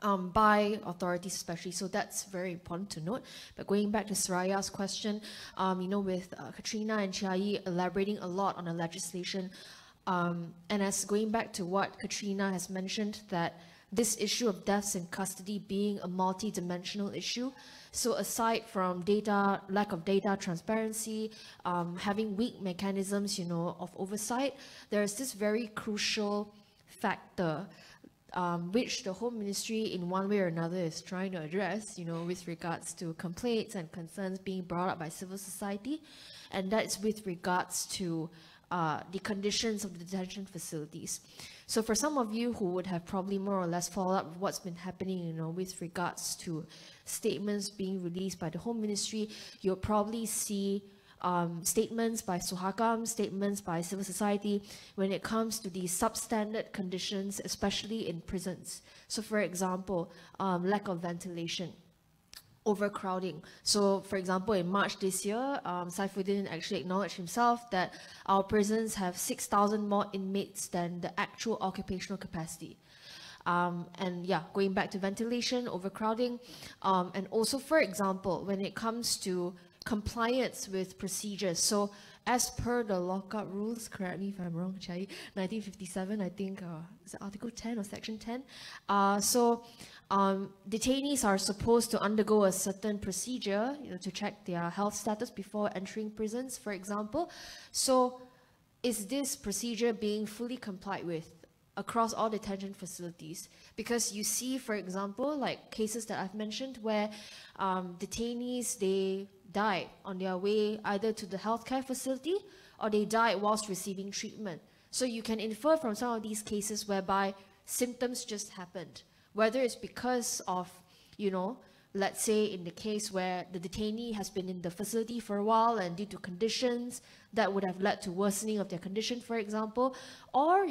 Speaker 2: by authorities especially. So that's very important to note. But going back to Saraya's question, with Katrina and Chiayi elaborating a lot on the legislation, and as going back to what Katrina has mentioned, that this issue of deaths in custody being a multi-dimensional issue. So aside from data, lack of data transparency, having weak mechanisms, of oversight, there is this very crucial factor which the Home Ministry in one way or another is trying to address, with regards to complaints and concerns being brought up by civil society, and that's with regards to the conditions of the detention facilities. So for some of you who would have probably more or less followed up with what's been happening, with regards to statements being released by the Home Ministry, you'll probably see statements by Suhakam, statements by civil society when it comes to the substandard conditions, especially in prisons. So for example, lack of ventilation, overcrowding. So for example, in March this year, Saifuddin actually acknowledged himself that our prisons have 6,000 more inmates than the actual occupational capacity. And yeah, going back to ventilation, overcrowding, and also, for example, when it comes to compliance with procedures. So as per the lockup rules, correct me if I'm wrong, Chai, 1957, I think, is it Article 10 or Section 10? Detainees are supposed to undergo a certain procedure, to check their health status before entering prisons, for example. So is this procedure being fully complied with across all detention facilities? Because you see, for example, like cases that I've mentioned where detainees, they died on their way either to the healthcare facility or they died whilst receiving treatment. So you can infer from some of these cases whereby symptoms just happened, whether it's because of, let's say in the case where the detainee has been in the facility for a while and due to conditions that would have led to worsening of their condition, for example, or,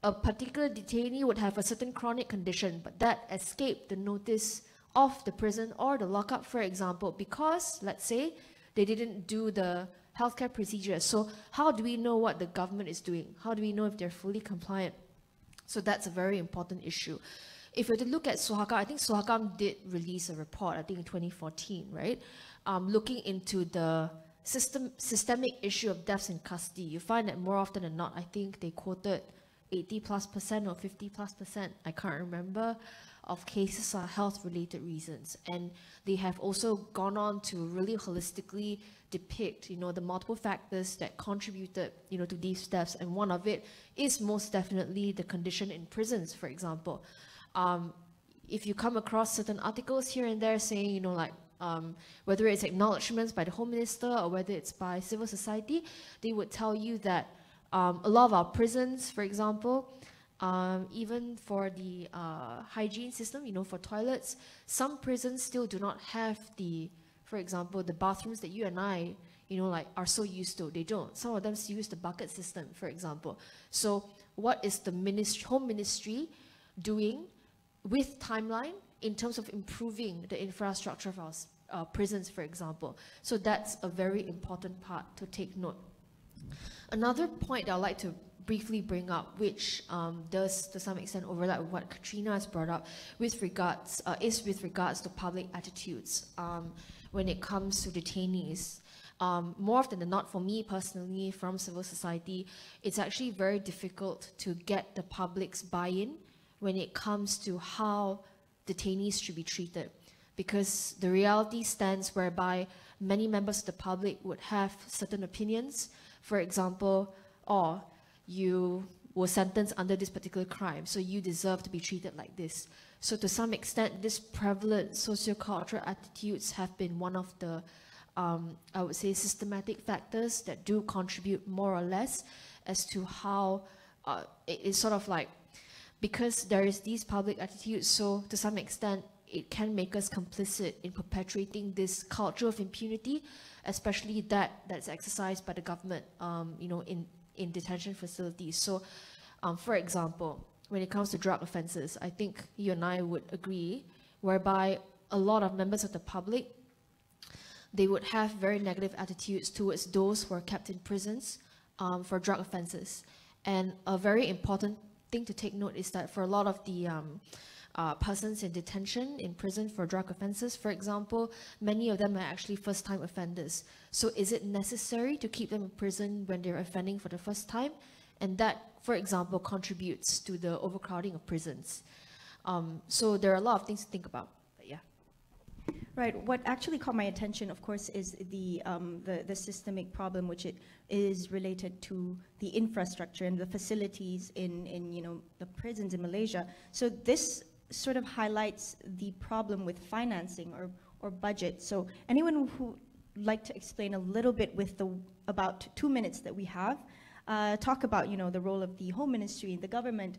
Speaker 2: a particular detainee would have a certain chronic condition, but that escaped the notice of the prison or the lockup, for example, because, let's say, they didn't do the healthcare procedure. So how do we know what the government is doing? How do we know if they're fully compliant? So that's a very important issue. If we were to look at Suhakam, I think Suhakam did release a report, I think in 2014, right? Looking into the systemic issue of deaths in custody. You find that more often than not, I think they quoted 80+% or 50+%, I can't remember, of cases are health-related reasons. And they have also gone on to really holistically depict, the multiple factors that contributed, to these deaths. And one of it is most definitely the condition in prisons, for example. If you come across certain articles here and there saying, whether it's acknowledgements by the Home Minister or whether it's by civil society, they would tell you that a lot of our prisons, for example, even for the hygiene system, for toilets, some prisons still do not have for example, the bathrooms that you and I, are so used to. They don't. Some of them still use the bucket system, for example. So what is the Home Ministry doing with timeline in terms of improving the infrastructure of our prisons, for example? So that's a very important part to take note. Another point I'd like to briefly bring up, which does to some extent overlap with what Katrina has brought up with regards to public attitudes when it comes to detainees. More often than not, for me personally, from civil society, it's actually very difficult to get the public's buy-in when it comes to how detainees should be treated, because the reality stands whereby many members of the public would have certain opinions. For example, you were sentenced under this particular crime, so you deserve to be treated like this. So to some extent, this prevalent sociocultural attitudes have been one of the, I would say, systematic factors that do contribute more or less as to how it's sort of like, because there is these public attitudes, so to some extent, it can make us complicit in perpetuating this culture of impunity, especially that's exercised by the government, in detention facilities. So, for example, when it comes to drug offenses, I think you and I would agree, whereby a lot of members of the public, they would have very negative attitudes towards those who are kept in prisons for drug offenses. And a very important thing to take note is that for a lot of the persons in detention, in prison for drug offenses, for example, many of them are actually first-time offenders. So is it necessary to keep them in prison when they're offending for the first time? And that, for example, contributes to the overcrowding of prisons. So there are a lot of things to think about, but yeah.
Speaker 1: Right. What actually caught my attention, of course, is the systemic problem, which it is related to the infrastructure and the facilities in you know, the prisons in Malaysia. So this sort of highlights the problem with financing or budget. So anyone who would like to explain a little bit with the about 2 minutes that we have, talk about, you know, the role of the Home Ministry and the government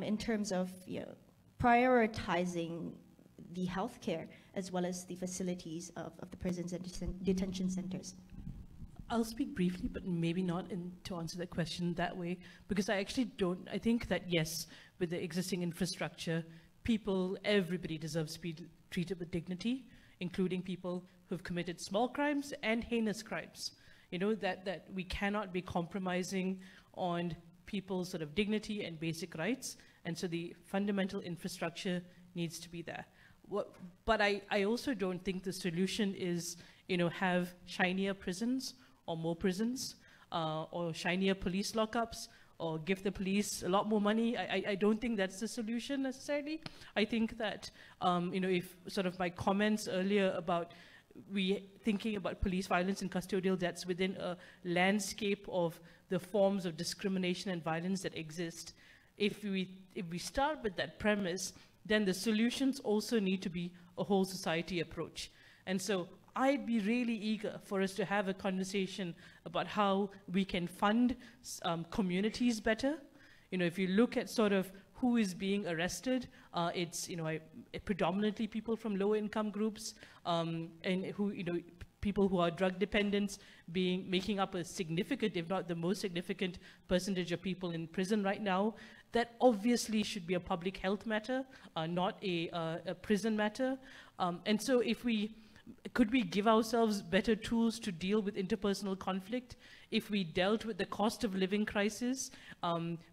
Speaker 1: in terms of, you know, prioritizing the healthcare as well as the facilities of the prisons and detention centers.
Speaker 3: I'll speak briefly, but maybe not to answer that question that way, because I actually don't, I think that yes, with the existing infrastructure, everybody deserves to be treated with dignity, including people who've committed small crimes and heinous crimes. You know, that we cannot be compromising on people's sort of dignity and basic rights, and so the fundamental infrastructure needs to be there. But I also don't think the solution is, you know, have shinier prisons or more prisons, or shinier police lockups, or give the police a lot more money. I don't think that's the solution necessarily. I think that, you know, if sort of my comments earlier about thinking about police violence and custodial deaths within a landscape of the forms of discrimination and violence that exist, if we start with that premise, then the solutions also need to be a whole society approach. And so I'd be really eager for us to have a conversation about how we can fund communities better. You know, if you look at sort of who is being arrested, it's, you know, predominantly people from lower income groups, and who, you know, people who are drug dependents making up a significant, if not the most significant percentage of people in prison right now. That obviously should be a public health matter, not a prison matter. And so could we give ourselves better tools to deal with interpersonal conflict? If we dealt with the cost of living crisis,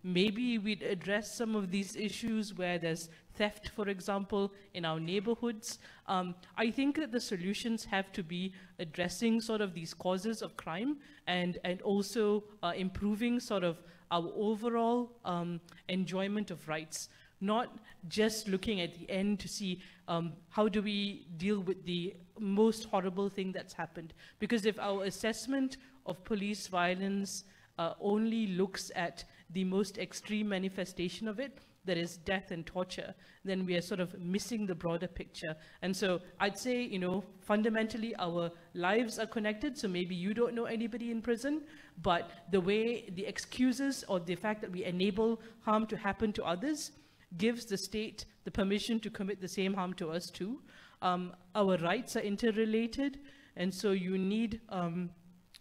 Speaker 3: maybe we'd address some of these issues where there's theft, for example, in our neighborhoods. I think that the solutions have to be addressing sort of these causes of crime and also improving sort of our overall enjoyment of rights, not just looking at the end to see how do we deal with the most horrible thing that's happened. Because if our assessment of police violence only looks at the most extreme manifestation of it, that is death and torture, then we are sort of missing the broader picture. And so I'd say, you know, fundamentally our lives are connected, so maybe you don't know anybody in prison, but the excuses or the fact that we enable harm to happen to others gives the state the permission to commit the same harm to us too. Our rights are interrelated, and so you need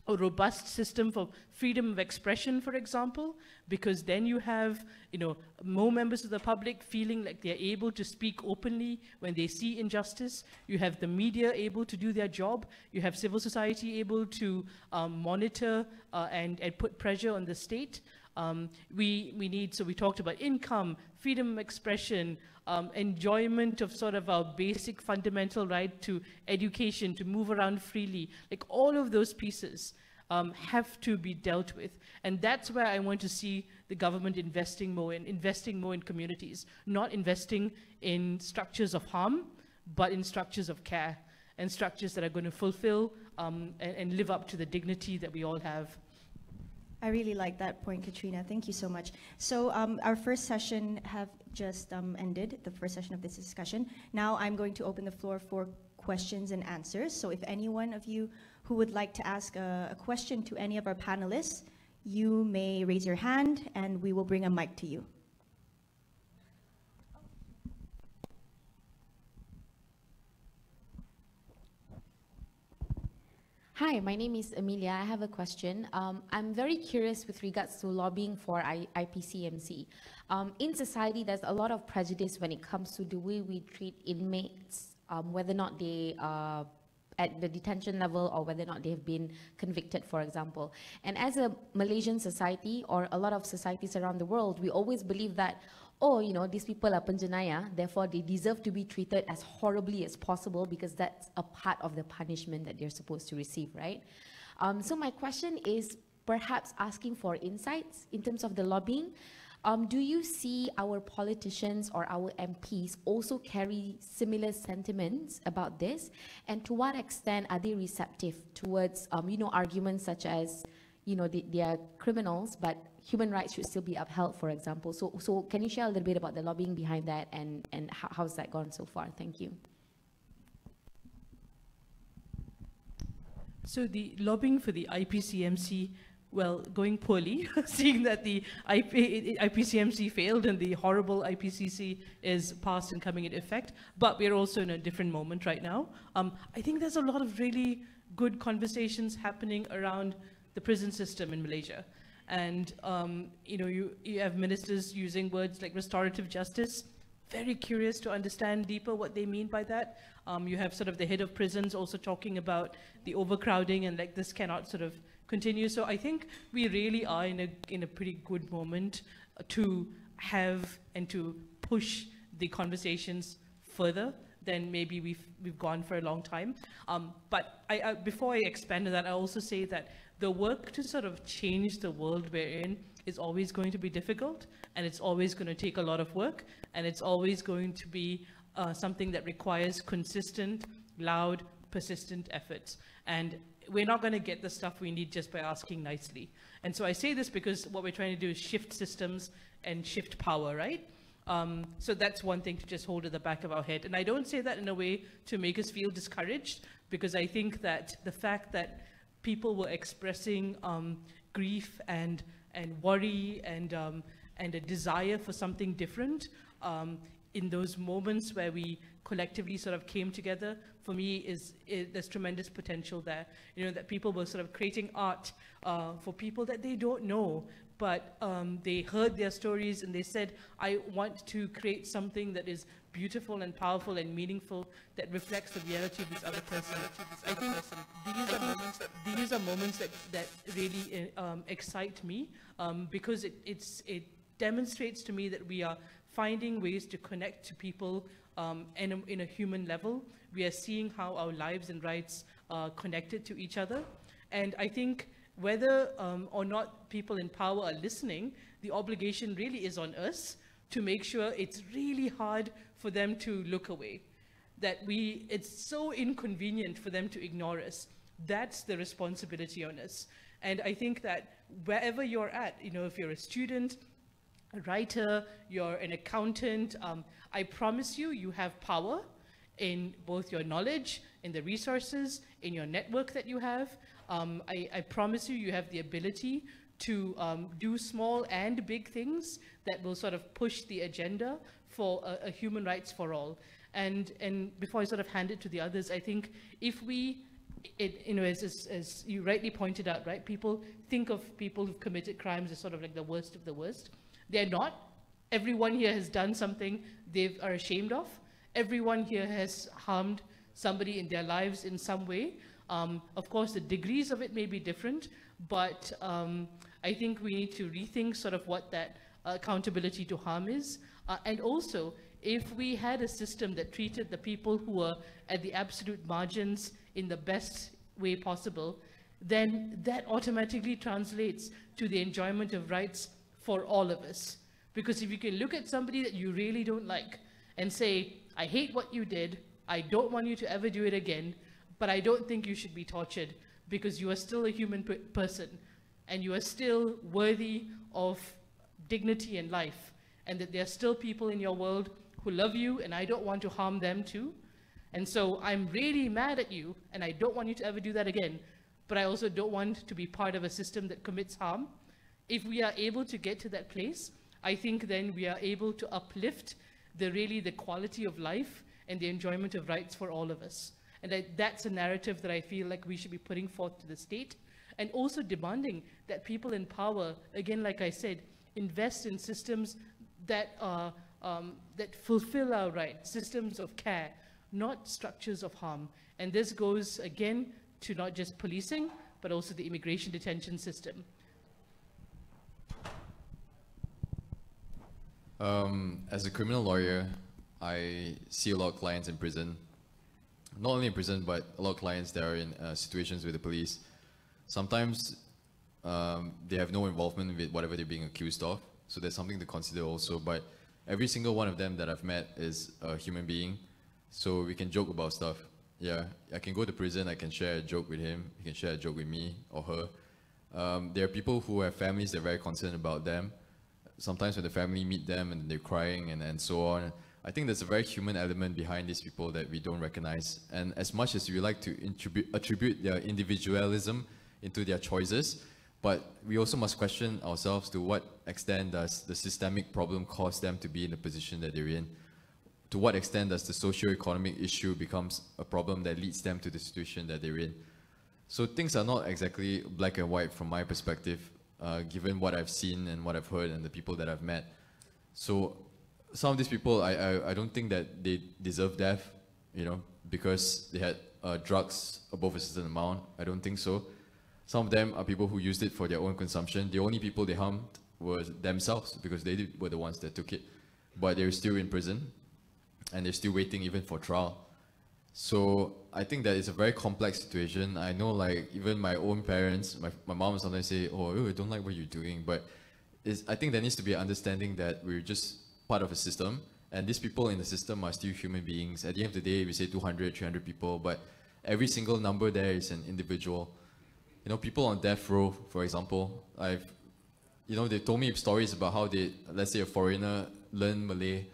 Speaker 3: a robust system for freedom of expression, for example, because then you have, you know, more members of the public feeling like they're able to speak openly when they see injustice. You have the media able to do their job. You have civil society able to monitor and put pressure on the state. We talked about income, freedom of expression, enjoyment of sort of our basic fundamental right to education, to move around freely. Like all of those pieces have to be dealt with. And that's where I want to see the government investing more in communities, not investing in structures of harm, but in structures of care and structures that are going to fulfill and live up to the dignity that we all have.
Speaker 1: I really like that point, Katrina. Thank you so much. So our first session have just ended, the first session of this discussion. Now I'm going to open the floor for questions and answers. So if any one of you who would like to ask a question to any of our panelists, you may raise your hand and we will bring a mic to you.
Speaker 5: Hi, my name is Amelia. I have a question. I'm very curious with regards to lobbying for IPCMC. In society, there's a lot of prejudice when it comes to the way we treat inmates, whether or not they are at the detention level or whether or not they have been convicted, for example. And as a Malaysian society or a lot of societies around the world, we always believe that, oh, you know, these people are penjenaya, therefore they deserve to be treated as horribly as possible because that's a part of the punishment that they're supposed to receive, right? So my question is, perhaps asking for insights in terms of the lobbying. Do you see our politicians or our MPs also carry similar sentiments about this? And to what extent are they receptive towards, arguments such as, they are criminals, but human rights should still be upheld, for example. So can you share a little bit about the lobbying behind that and how's that gone so far? Thank you.
Speaker 3: So the lobbying for the IPCMC, well, going poorly, seeing that the IPCMC failed and the horrible IPCC is passed and coming into effect, but we're also in a different moment right now. I think there's a lot of really good conversations happening around the prison system in Malaysia. And you have ministers using words like restorative justice, very curious to understand deeper what they mean by that. You have sort of the head of prisons also talking about the overcrowding and like this cannot sort of continue. So I think we really are in a pretty good moment to have and to push the conversations further than maybe we've gone for a long time. But before I expand on that, I also say that the work to sort of change the world we're in is always going to be difficult, and it's always going to take a lot of work, and it's always going to be something that requires consistent, loud, persistent efforts. And we're not going to get the stuff we need just by asking nicely. And so I say this because what we're trying to do is shift systems and shift power, right? So that's one thing to just hold at the back of our head. And I don't say that in a way to make us feel discouraged, because I think that the fact that people were expressing grief and worry and a desire for something different in those moments where we collectively sort of came together, for me, there's tremendous potential there. That people were sort of creating art for people that they don't know, but they heard their stories and they said, I want to create something that is beautiful and powerful and meaningful that reflects the reality of this other person. I think these are moments that really excite me because it demonstrates to me that we are finding ways to connect to people in a human level. We are seeing how our lives and rights are connected to each other. And I think whether or not people in power are listening, the obligation really is on us to make sure it's really hard for them to look away. That it's so inconvenient for them to ignore us. That's the responsibility on us. And I think that wherever you're at, if you're a student, a writer, you're an accountant, I promise you, you have power in both your knowledge, in the resources, in your network that you have. I promise you, you have the ability to do small and big things that will sort of push the agenda for a human rights for all. And before I sort of hand it to the others, I think if as you rightly pointed out, right, people think of people who've committed crimes as sort of like the worst of the worst. They're not. Everyone here has done something they are ashamed of. Everyone here has harmed somebody in their lives in some way. Of course, the degrees of it may be different, but I think we need to rethink sort of what that accountability to harm is. And also, if we had a system that treated the people who are at the absolute margins in the best way possible, then that automatically translates to the enjoyment of rights for all of us. Because if you can look at somebody that you really don't like and say, I hate what you did, I don't want you to ever do it again, but I don't think you should be tortured because you are still a human person and you are still worthy of dignity and life, and that there are still people in your world who love you and I don't want to harm them too. And so I'm really mad at you and I don't want you to ever do that again, but I also don't want to be part of a system that commits harm. If we are able to get to that place, I think then we are able to uplift the quality of life and the enjoyment of rights for all of us. And that's a narrative that I feel like we should be putting forth to the state, and also demanding that people in power, again, like I said, invest in systems that fulfill our rights, systems of care, not structures of harm. And this goes, again, to not just policing, but also the immigration detention system.
Speaker 4: As a criminal lawyer, I see a lot of clients in prison. Not only in prison, but a lot of clients that are in situations with the police. Sometimes they have no involvement with whatever they're being accused of. So there's something to consider also. But every single one of them that I've met is a human being. So we can joke about stuff. Yeah, I can go to prison, I can share a joke with him, he can share a joke with me or her. There are people who have families, they're very concerned about them. Sometimes when the family meet them and they're crying and so on. I think there's a very human element behind these people that we don't recognize. And as much as we like to attribute their individualism into their choices, but we also must question ourselves to what extent does the systemic problem cause them to be in the position that they're in? To what extent does the socio-economic issue becomes a problem that leads them to the situation that they're in? So things are not exactly black and white from my perspective, given what I've seen and what I've heard and the people that I've met. So some of these people, I don't think that they deserve death, you know, because they had drugs above a certain amount. I don't think so. Some of them are people who used it for their own consumption. The only people they harmed were themselves because they were the ones that took it. But they're still in prison and they're still waiting even for trial. So I think that it's a very complex situation. I know, like, even my own parents, my mom sometimes say, oh, I don't like what you're doing. But I think there needs to be an understanding that we're just part of a system. And these people in the system are still human beings. At the end of the day, we say 200, 300 people, but every single number there is an individual. You know, people on death row, for example, they told me stories about how let's say a foreigner learned Malay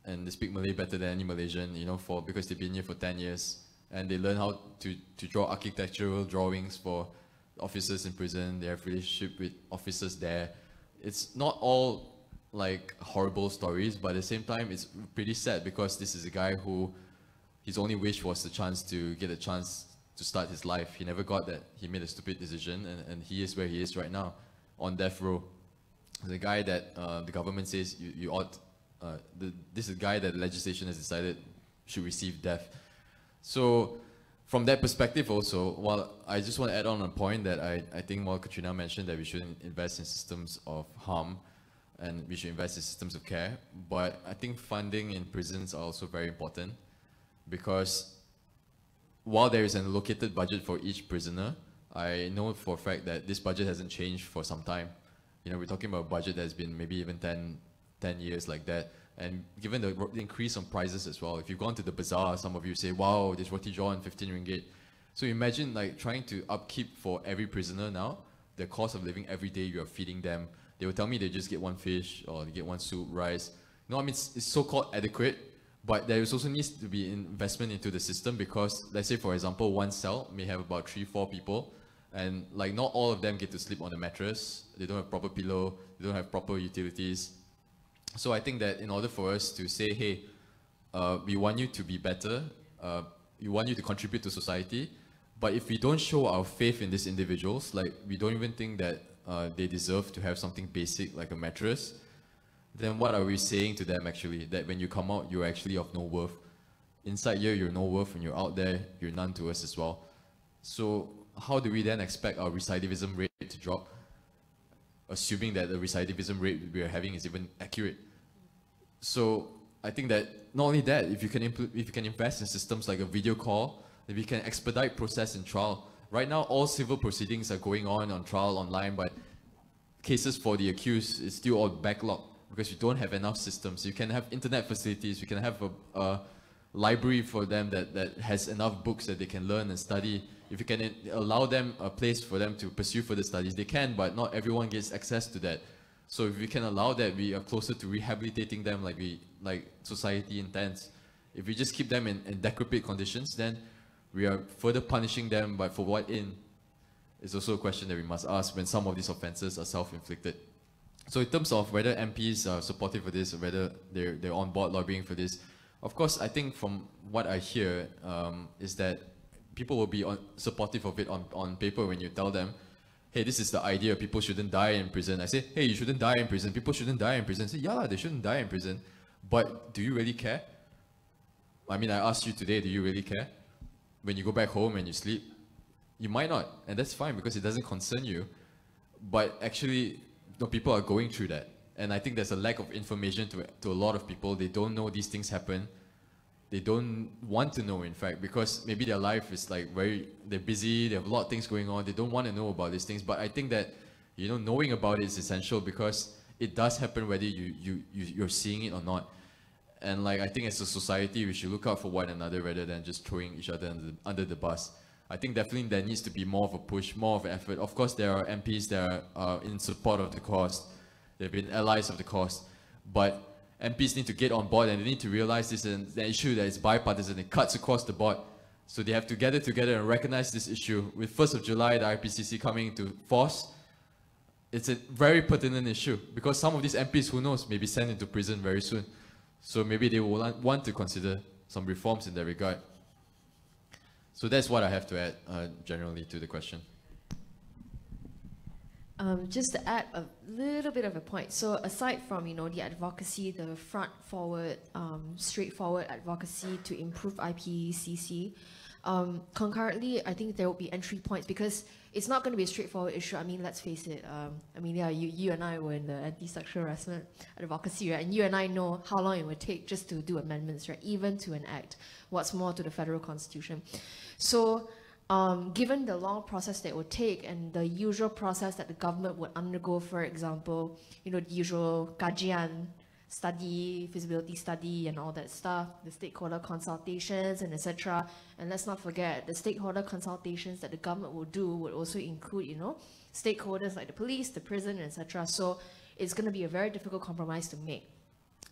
Speaker 4: and they speak Malay better than any Malaysian, you know, because they've been here for 10 years. And they learn how to draw architectural drawings for officers in prison. They have relationship with officers there. It's not all like horrible stories, but at the same time, it's pretty sad because this is a guy who his only wish was the chance to get a chance to start his life. He never got that. He made a stupid decision, and he is where he is right now, on death row. The guy that the government says you ought, this is a guy that the legislation has decided should receive death. So from that perspective also, while I just want to add on a point that I think while Katrina mentioned that we shouldn't invest in systems of harm and we should invest in systems of care, but I think funding in prisons are also very important because while there is an allocated budget for each prisoner, I know for a fact that this budget hasn't changed for some time. You know, we're talking about a budget that's been maybe even 10 years like that. And given the increase on prices as well, if you've gone to the bazaar, some of you say, wow, this roti john, 15 ringgit. So imagine like trying to upkeep for every prisoner now, the cost of living every day you are feeding them. They will tell me they just get one fish or they get one soup, rice. No, I mean, it's so-called adequate, but there also needs to be investment into the system because, let's say, for example, one cell may have about 3-4 people, and like not all of them get to sleep on a mattress. They don't have proper pillow, they don't have proper utilities. So I think that in order for us to say, hey, we want you to be better, we want you to contribute to society, but if we don't show our faith in these individuals, like we don't even think that they deserve to have something basic like a mattress, then what are we saying to them actually? That when you come out, you're actually of no worth. Inside here, you're no worth, and you're out there, you're none to us as well. So how do we then expect our recidivism rate to drop, assuming that the recidivism rate we are having is even accurate? So I think that not only that, if you can invest in systems like a video call, if you can expedite process in trial. Right now, all civil proceedings are going on trial online, but cases for the accused is still all backlogged because you don't have enough systems. You can have internet facilities, you can have a library for them that has enough books that they can learn and study. If you can allow them a place for them to pursue further studies, they can, but not everyone gets access to that. So if we can allow that, we are closer to rehabilitating them like society intends. If we just keep them in decrepit conditions, then we are further punishing them, but for what end? It's also a question that we must ask when some of these offences are self-inflicted. So in terms of whether MPs are supportive of this, or whether they're on board lobbying for this, of course, I think from what I hear is that people will be supportive of it on paper when you tell them, hey, this is the idea, people shouldn't die in prison. I say, hey, you shouldn't die in prison, people shouldn't die in prison. I say, yeah, they shouldn't die in prison. But do you really care? I mean, I asked you today, do you really care? When you go back home and you sleep, you might not, and that's fine because it doesn't concern you. But actually, the people are going through that. And I think there's a lack of information to a lot of people. They don't know these things happen. they don't want to know, in fact, because maybe their life is like they're busy, they have a lot of things going on, they don't want to know about these things. But I think that, you know, knowing about it is essential, because it does happen whether you're seeing it or not. And like, I think as a society, we should look out for one another rather than just throwing each other under the bus. I think definitely there needs to be more of a push, more of an effort. Of course, there are MPs that are in support of the cause. They've been allies of the cause. But MPs need to get on board, and they need to realize this is an issue that is bipartisan. It cuts across the board. So they have to gather together and recognize this issue. With 1st of July, the IPCC coming into force, it's a very pertinent issue, because some of these MPs, who knows, may be sent into prison very soon. So maybe they will want to consider some reforms in that regard. So that's what I have to add generally to the question.
Speaker 2: Just to add a little bit of a point. So aside from, you know, the advocacy, the front-forward, straightforward advocacy to improve IPCC, concurrently, I think there will be entry points, because it's not going to be a straightforward issue. I mean, let's face it. I mean, yeah, you and I were in the anti-sexual harassment advocacy, right? And you and I know how long it would take just to do amendments, right? Even to enact what's more to the federal constitution. So, given the long process that it would take and the usual process that the government would undergo, for example, you know, the usual kajian study, feasibility study and all that stuff, the stakeholder consultations and etc. And let's not forget, the stakeholder consultations that the government will do would also include, you know, stakeholders like the police, the prison, etc. So it's going to be a very difficult compromise to make.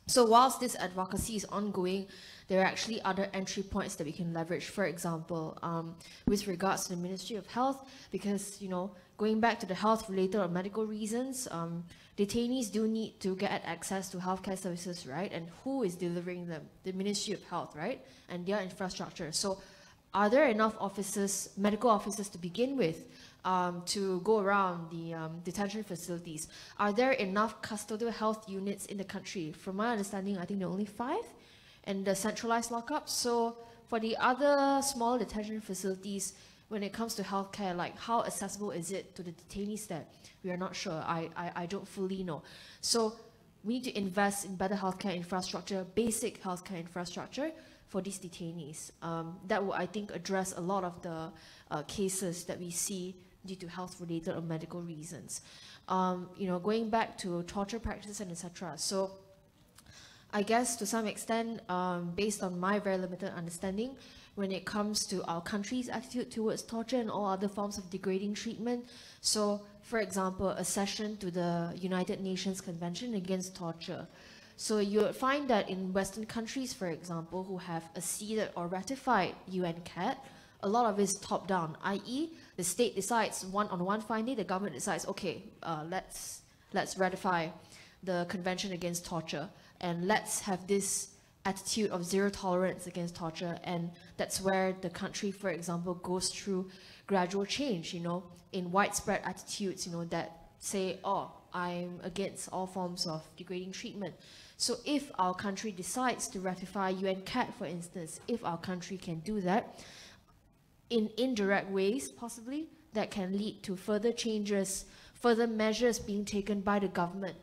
Speaker 2: So whilst this advocacy is ongoing, there are actually other entry points that we can leverage. For example, with regards to the Ministry of Health, because, you know, going back to the health-related or medical reasons, detainees do need to get access to healthcare services, right? And who is delivering them? The Ministry of Health, right? And their infrastructure. So are there enough officers, medical officers to begin with, to go around the detention facilities? Are there enough custodial health units in the country? From my understanding, I think there are only 5, and the centralized lockups. So for the other small detention facilities, when it comes to healthcare, like how accessible is it to the detainees there? We are not sure. I don't fully know. So we need to invest in better healthcare infrastructure, basic healthcare infrastructure for these detainees. That will, I think, address a lot of the cases that we see due to health-related or medical reasons. You know, going back to torture practices and etc. So I guess to some extent, based on my very limited understanding, when it comes to our country's attitude towards torture and all other forms of degrading treatment. So, for example, accession to the United Nations Convention Against Torture. So you would find that in Western countries, for example, who have acceded or ratified UNCAT, a lot of it is top-down, i.e. the state decides on one fine day, the government decides, okay, let's ratify the Convention Against Torture, and let's have this attitude of zero tolerance against torture. And that's where the country, for example, goes through gradual change, you know, in widespread attitudes, you know, that say, oh, I'm against all forms of degrading treatment. So if our country decides to ratify UNCAT, for instance, if our country can do that, in indirect ways, possibly, that can lead to further changes, further measures being taken by the government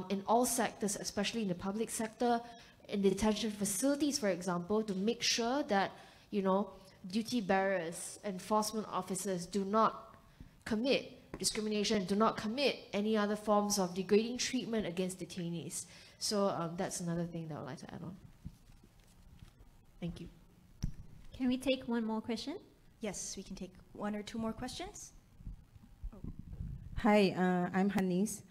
Speaker 2: in all sectors, especially in the public sector, in the detention facilities, for example, to make sure that, you know, duty bearers, enforcement officers do not commit discrimination, do not commit any other forms of degrading treatment against detainees. So that's another thing that I would like to add on. Thank you.
Speaker 1: Can we take one more question? Yes, we can take 1 or 2 more questions.
Speaker 6: Hi, I'm Hanis.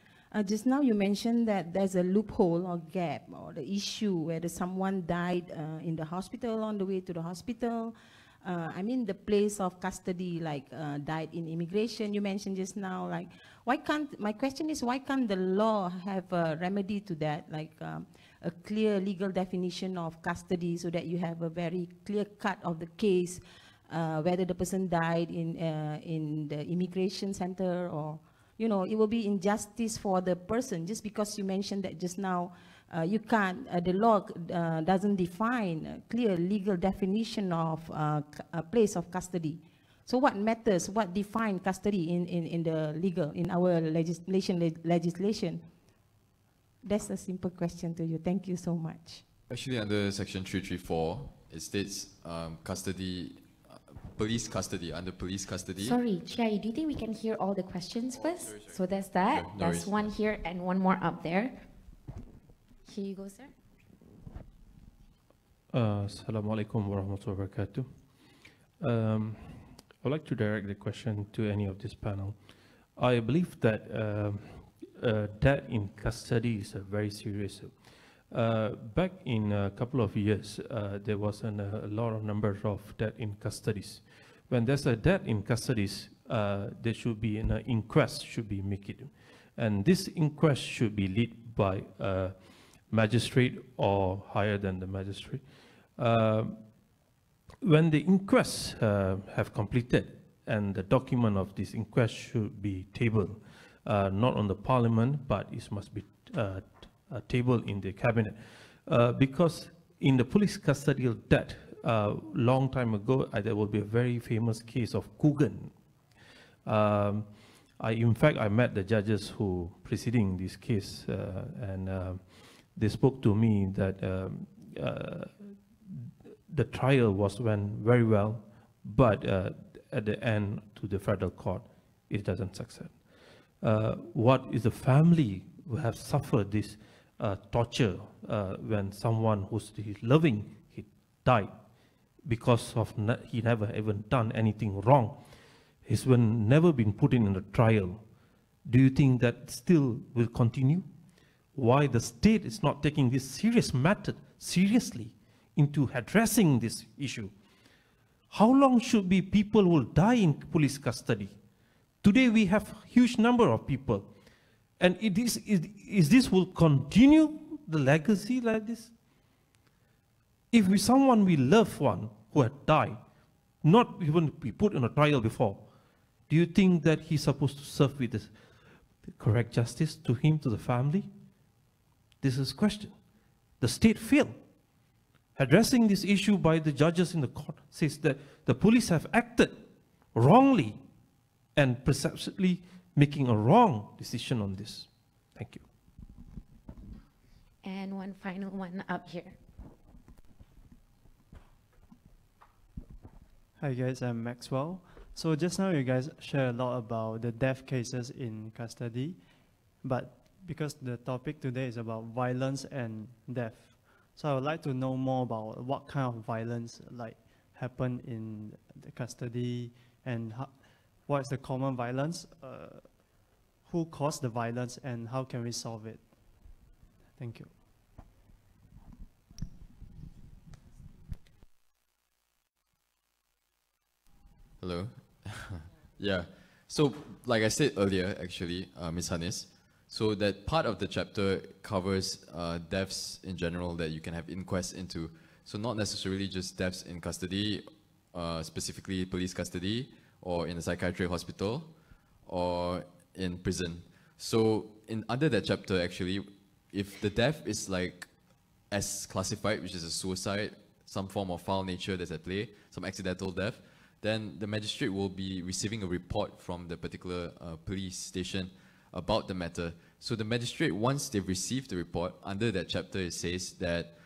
Speaker 6: Just now you mentioned that there's a loophole or gap or the issue where someone died in the hospital, on the way to the hospital. I mean the place of custody, like died in immigration, you mentioned just now. Like, why can't, my question is, why can't the law have a remedy to that, like a clear legal definition of custody, so that you have a very clear cut of the case, whether the person died in the immigration center, or, you know, it will be injustice for the person, just because you mentioned that just now. You can't, the law doesn't define a clear legal definition of a place of custody. So what matters, what defines custody in the legal, in our legislation? That's a simple question to you. Thank you so much.
Speaker 4: Actually, under Section 334, it states custody, police custody, under police custody.
Speaker 5: Sorry, Chiai, do you think we can hear all the questions first? So that's that.
Speaker 4: Sure, no
Speaker 5: There's
Speaker 4: worries.
Speaker 5: one here and one more up there. Here you go, sir.
Speaker 7: Assalamu alaikum wa rahmatullahi wa barakatuh. I'd like to direct the question to any of this panel. I believe that death in custody is a very serious. Back in a couple of years, there was a lot of number of death in custodies. When there's a death in custodies, there should be an inquest should be made, and this inquest should be led by a magistrate or higher than the magistrate. When the inquests have completed, and the document of this inquest should be tabled, not on the parliament, but it must be tabled in the cabinet. Because in the police custodial death, long time ago, there will be a very famous case of Coogan. In fact, I met the judges who preceding this case, and they spoke to me that the trial went very well, but at the end to the federal court, it doesn't succeed. What is the family who have suffered this torture when someone who's loving, he died because of he never even done anything wrong. He's never been put in a trial. Do you think that still will continue? Why the state is not taking this serious matter seriously into addressing this issue? How long should be people will die in police custody? Today we have huge number of people, and is this will continue the legacy like this? If someone we love one who had died, not even be put in a trial before, do you think that he's supposed to serve with the correct justice to him, to the family? This is a question. The state failed. Addressing this issue by the judges in the court says that the police have acted wrongly and perceptually making a wrong decision on this. Thank you.
Speaker 5: And one final one up here.
Speaker 8: Hi guys, I'm Maxwell. So just now you guys share a lot about the death cases in custody, but because the topic today is about violence and death, so I would like to know more about what kind of violence happen in the custody, and what is the common violence, who caused the violence, and how can we solve it? Thank you.
Speaker 4: Hello. Yeah. So, like I said earlier, actually, Ms. Hanis, so that part of the chapter covers deaths in general that you can have inquests into. So not necessarily just deaths in custody, specifically police custody, or in a psychiatric hospital, or in prison. So under that chapter, actually, if the death is as classified, which is a suicide, some form of foul nature that's at play, some accidental death, then the magistrate will be receiving a report from the particular police station about the matter. So the magistrate, once they've received the report, under that chapter it says that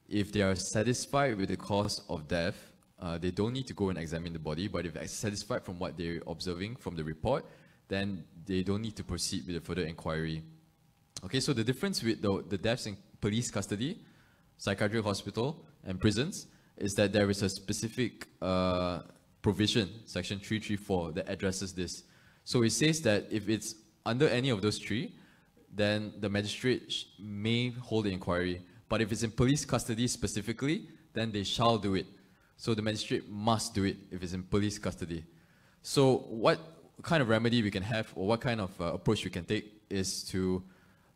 Speaker 4: if they are satisfied with the cause of death, they don't need to go and examine the body, but if they're satisfied from what they're observing from the report, then they don't need to proceed with a further inquiry. Okay, so the difference with the deaths in police custody, psychiatric hospital, and prisons is that there is a specific provision, section 334, that addresses this. So it says that if it's under any of those three, then the magistrate may hold the inquiry. But if it's in police custody specifically, then they shall do it. So the magistrate must do it if it's in police custody. So what kind of remedy we can have, or what kind of approach we can take, is to,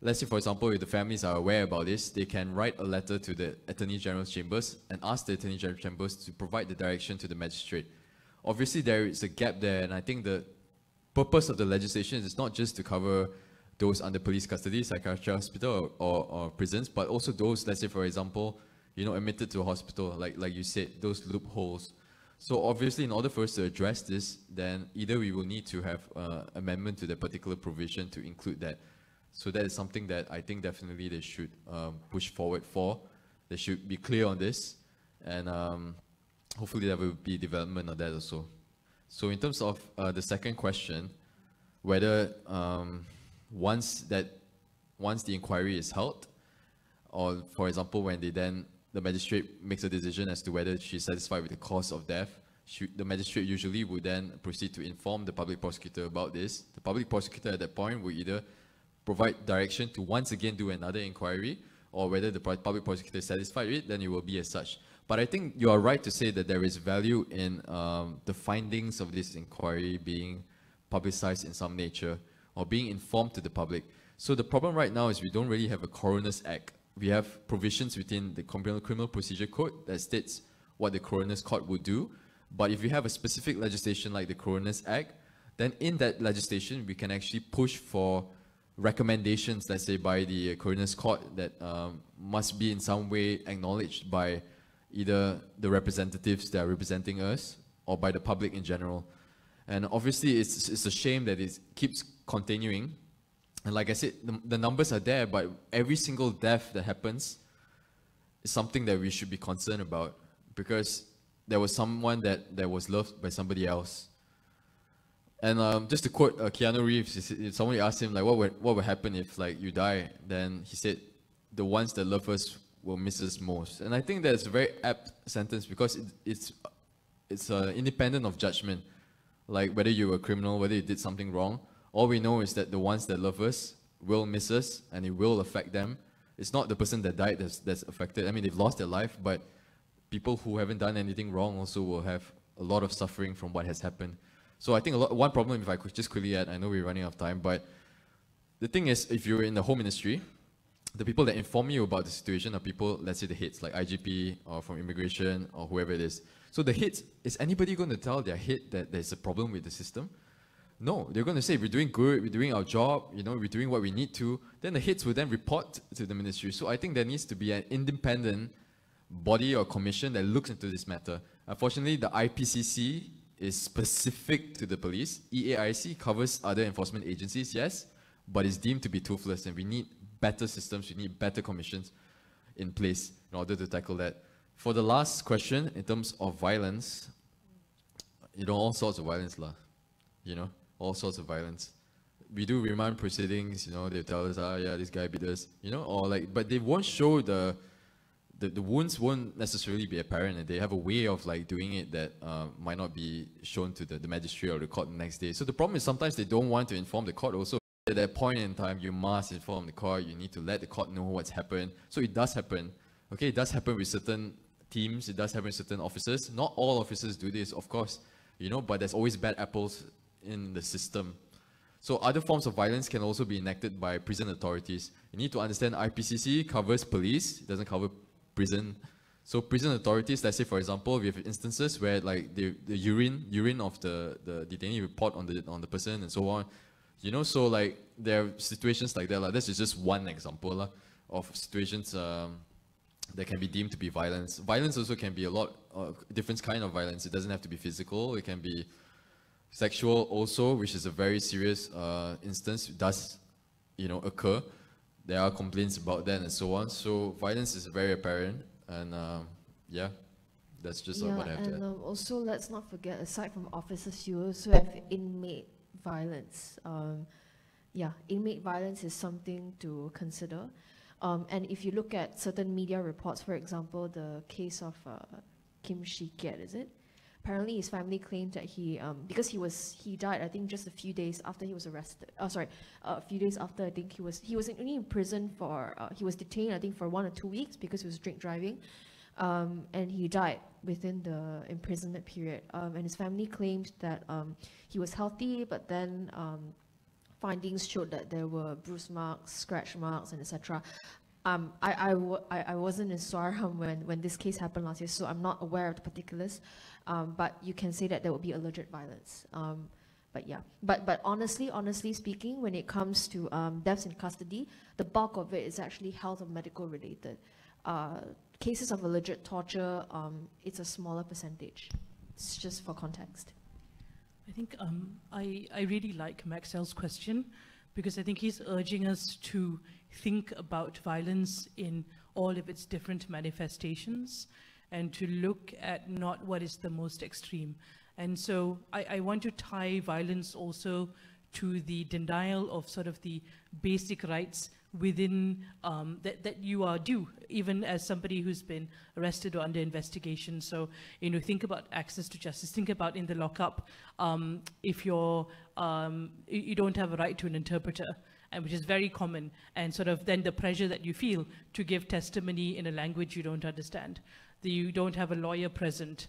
Speaker 4: let's say for example, if the families are aware about this, they can write a letter to the Attorney General's chambers and ask the Attorney General's chambers to provide the direction to the magistrate. Obviously there is a gap there, and I think the purpose of the legislation is not just to cover those under police custody, psychiatric hospital or prisons, but also those, let's say for example, admitted to a hospital, like you said, those loopholes. So obviously in order for us to address this, then either we will need to have amendment to the particular provision to include that. So that is something that I think definitely they should push forward for. They should be clear on this. and hopefully there will be development of that also. So in terms of the second question, whether once the inquiry is held, or for example when the magistrate makes a decision as to whether she's satisfied with the cause of death, the magistrate usually would then proceed to inform the public prosecutor about this. The public prosecutor at that point will either provide direction to once again do another inquiry, or whether the public prosecutor is satisfied with it, then it will be as such. But I think you are right to say that there is value in the findings of this inquiry being publicized in some nature, or being informed to the public. So the problem right now is we don't really have a Coroner's Act. We have provisions within the Criminal Procedure Code that states what the Coroner's Court would do. But if you have a specific legislation like the Coroner's Act, then in that legislation, we can actually push for recommendations, let's say, by the Coroner's Court that must be in some way acknowledged by either the representatives that are representing us or by the public in general. And obviously, it's a shame that it keeps continuing. And like I said, the numbers are there, but every single death that happens is something that we should be concerned about, because there was someone that was loved by somebody else. And just to quote Keanu Reeves, if somebody asked him, like, what would happen if, like, you die? Then he said, the ones that love us will miss us most. And I think that's a very apt sentence, because it's independent of judgment. Like, whether you were a criminal, whether you did something wrong, all we know is that the ones that love us will miss us, and it will affect them. It's not the person that died that's affected. I mean, they've lost their life, but people who haven't done anything wrong also will have a lot of suffering from what has happened. So I think one problem, if I could just quickly add, I know we're running out of time, but the thing is, if you're in the Home Ministry, the people that inform you about the situation are people, let's say the heads, like IGP or from immigration or whoever it is. So the heads, is anybody going to tell their head that there's a problem with the system? No, they're going to say, we're doing good, we're doing our job, you know, we're doing what we need to. Then the heads will then report to the ministry. So I think there needs to be an independent body or commission that looks into this matter. Unfortunately, the IPCC is specific to the police. EAIC covers other enforcement agencies, yes, but it's deemed to be toothless, and we need better systems, we need better commissions in place in order to tackle that. For the last question, in terms of violence, you know, all sorts of violence, you know, all sorts of violence. We do remand proceedings, you know, they tell us, yeah, this guy beat us, you know, or like, but they won't show the wounds won't necessarily be apparent, and they have a way of like doing it that might not be shown to the magistrate or the court the next day. So the problem is sometimes they don't want to inform the court also. At that point in time, you must inform the court, you need to let the court know what's happened. So it does happen. Okay, it does happen with certain teams, it does happen with certain officers. Not all officers do this, of course, you know, but there's always bad apples in the system. So other forms of violence can also be enacted by prison authorities. You need to understand IPCC covers police, it doesn't cover prison. So prison authorities, let's say for example, we have instances where like the urine of the detainee report on the person and so on. You know, so like there are situations like that. Like, this is just one example of situations that can be deemed to be violence. Violence also can be a lot of different kind of violence. It doesn't have to be physical. It can be sexual also, which is a very serious instance. It does, you know, occur. There are complaints about that and so on. So violence is very apparent, and yeah, that's just what I have to add.
Speaker 2: And also, let's not forget, aside from officers, you also have inmate violence. Inmate violence is something to consider. And if you look at certain media reports, for example, the case of Kim Shi-kiat, is it? Apparently, his family claimed that because he died, I think, just a few days after he was arrested. A few days after, I think he was only in prison for, he was detained, I think, for 1 or 2 weeks because he was drink driving, and he died within the imprisonment period. And his family claimed that he was healthy, but then findings showed that there were bruise marks, scratch marks, and etc. I wasn't in Swarham when this case happened last year, so I'm not aware of the particulars. But you can say that there will be alleged violence. But yeah, but honestly speaking, when it comes to deaths in custody, the bulk of it is actually health or medical related. Cases of alleged torture, it's a smaller percentage. It's just for context.
Speaker 3: I think I really like Maxwell's question, because I think he's urging us to think about violence in all of its different manifestations. and to look at not what is the most extreme. And so I want to tie violence also to the denial of sort of the basic rights within that you are due, even as somebody who's been arrested or under investigation. So, you know, think about access to justice. Think about in the lockup, if you don't have a right to an interpreter, and which is very common, and sort of then the pressure that you feel to give testimony in a language you don't understand. You don't have a lawyer present,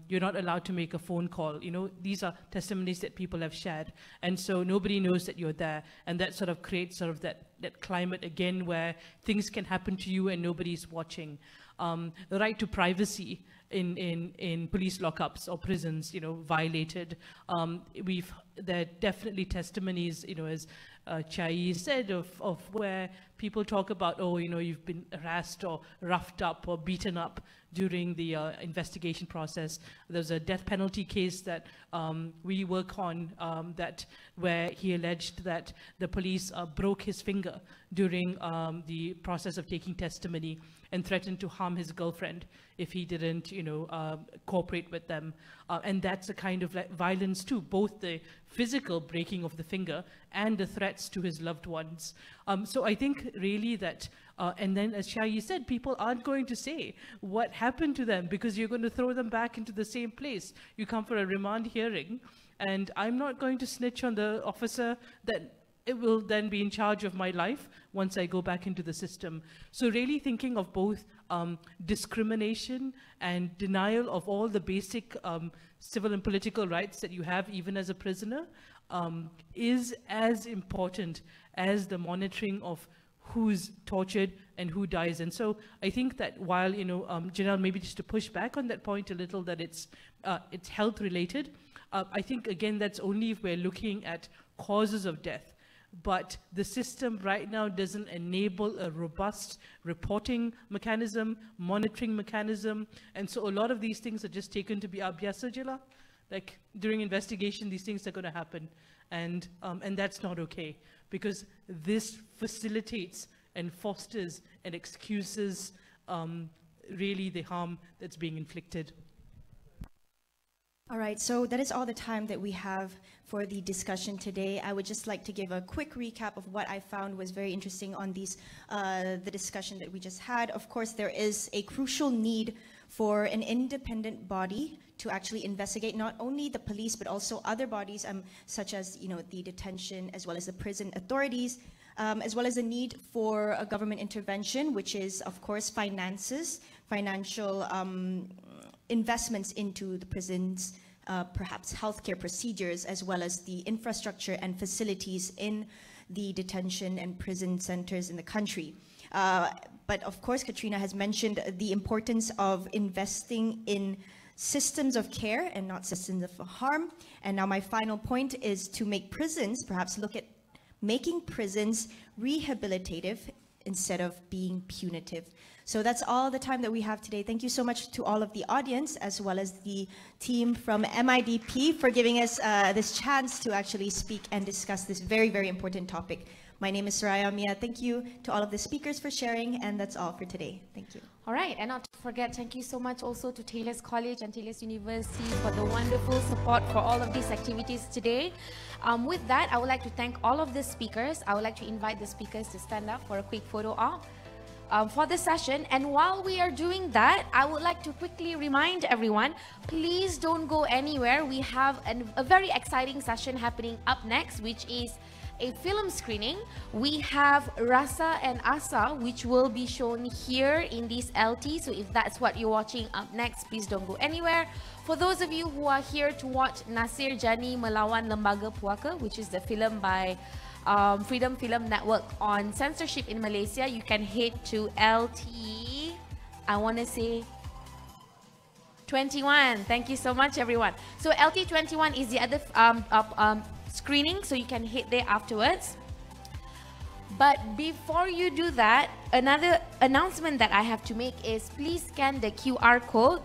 Speaker 3: you're not allowed to make a phone call. You know, these are testimonies that people have shared, and so nobody knows that you're there, and that sort of creates sort of that climate again where things can happen to you and nobody's watching. The right to privacy in police lockups or prisons, you know, violated. There are definitely testimonies, you know, as Chai said, of where people talk about, oh, you know, you've been harassed or roughed up or beaten up during the investigation process. There's a death penalty case that we work on where he alleged that the police broke his finger during the process of taking testimony and threatened to harm his girlfriend if he didn't, you know, cooperate with them. And that's a kind of like violence too, both the physical breaking of the finger and the threats to his loved ones. So I think really that, and then as Shai said, people aren't going to say what happened to them because you're going to throw them back into the same place. You come for a remand hearing, and I'm not going to snitch on the officer that it will then be in charge of my life once I go back into the system. So really thinking of both discrimination and denial of all the basic civil and political rights that you have even as a prisoner is as important as the monitoring of who's tortured and who dies. And so I think that while, you know, Janelle, maybe just to push back on that point a little, that it's health related, I think again that's only if we're looking at causes of death. But the system right now doesn't enable a robust reporting mechanism, monitoring mechanism, and so a lot of these things are just taken to be biasa je lah. Like during investigation, these things are going to happen, and that's not okay, because this facilitates and fosters and excuses really the harm that's being inflicted.
Speaker 1: All right, so that is all the time that we have for the discussion today. I would just like to give a quick recap of what I found was very interesting on these, the discussion that we just had. Of course, there is a crucial need for an independent body to actually investigate not only the police, but also other bodies, such as, you know, the detention, as well as the prison authorities, as well as a need for a government intervention, which is, of course, finances, financial investments into the prisons, perhaps healthcare procedures, as well as the infrastructure and facilities in the detention and prison centers in the country. But of course, Katrina has mentioned the importance of investing in systems of care and not systems of harm. And now my final point is to make prisons, perhaps look at making prisons rehabilitative instead of being punitive. So that's all the time that we have today. Thank you so much to all of the audience, as well as the team from MIDP for giving us this chance to actually speak and discuss this very, very important topic. My name is Soraya Mia. Thank you to all of the speakers for sharing, and that's all for today. Thank you.
Speaker 5: All right, and not to forget, thank you so much also to Taylor's College and Taylor's University for the wonderful support for all of these activities today. With that, I would like to thank all of the speakers. I would like to invite the speakers to stand up for a quick photo op for the session. And while we are doing that, I would like to quickly remind everyone, please don't go anywhere. We have a very exciting session happening up next, which is a film screening. We have Rasa and Asa, which will be shown here in this LT. So if that's what you're watching up next, please don't go anywhere. For those of you who are here to watch Nasir Jani Melawan Lembaga Puaka, which is the film by Freedom Film Network on censorship in Malaysia, you can head to LT, I want to say 21. Thank you so much, everyone. So LT 21 is the other screening, so you can hit there afterwards. But before you do that, another announcement that I have to make is please scan the QR code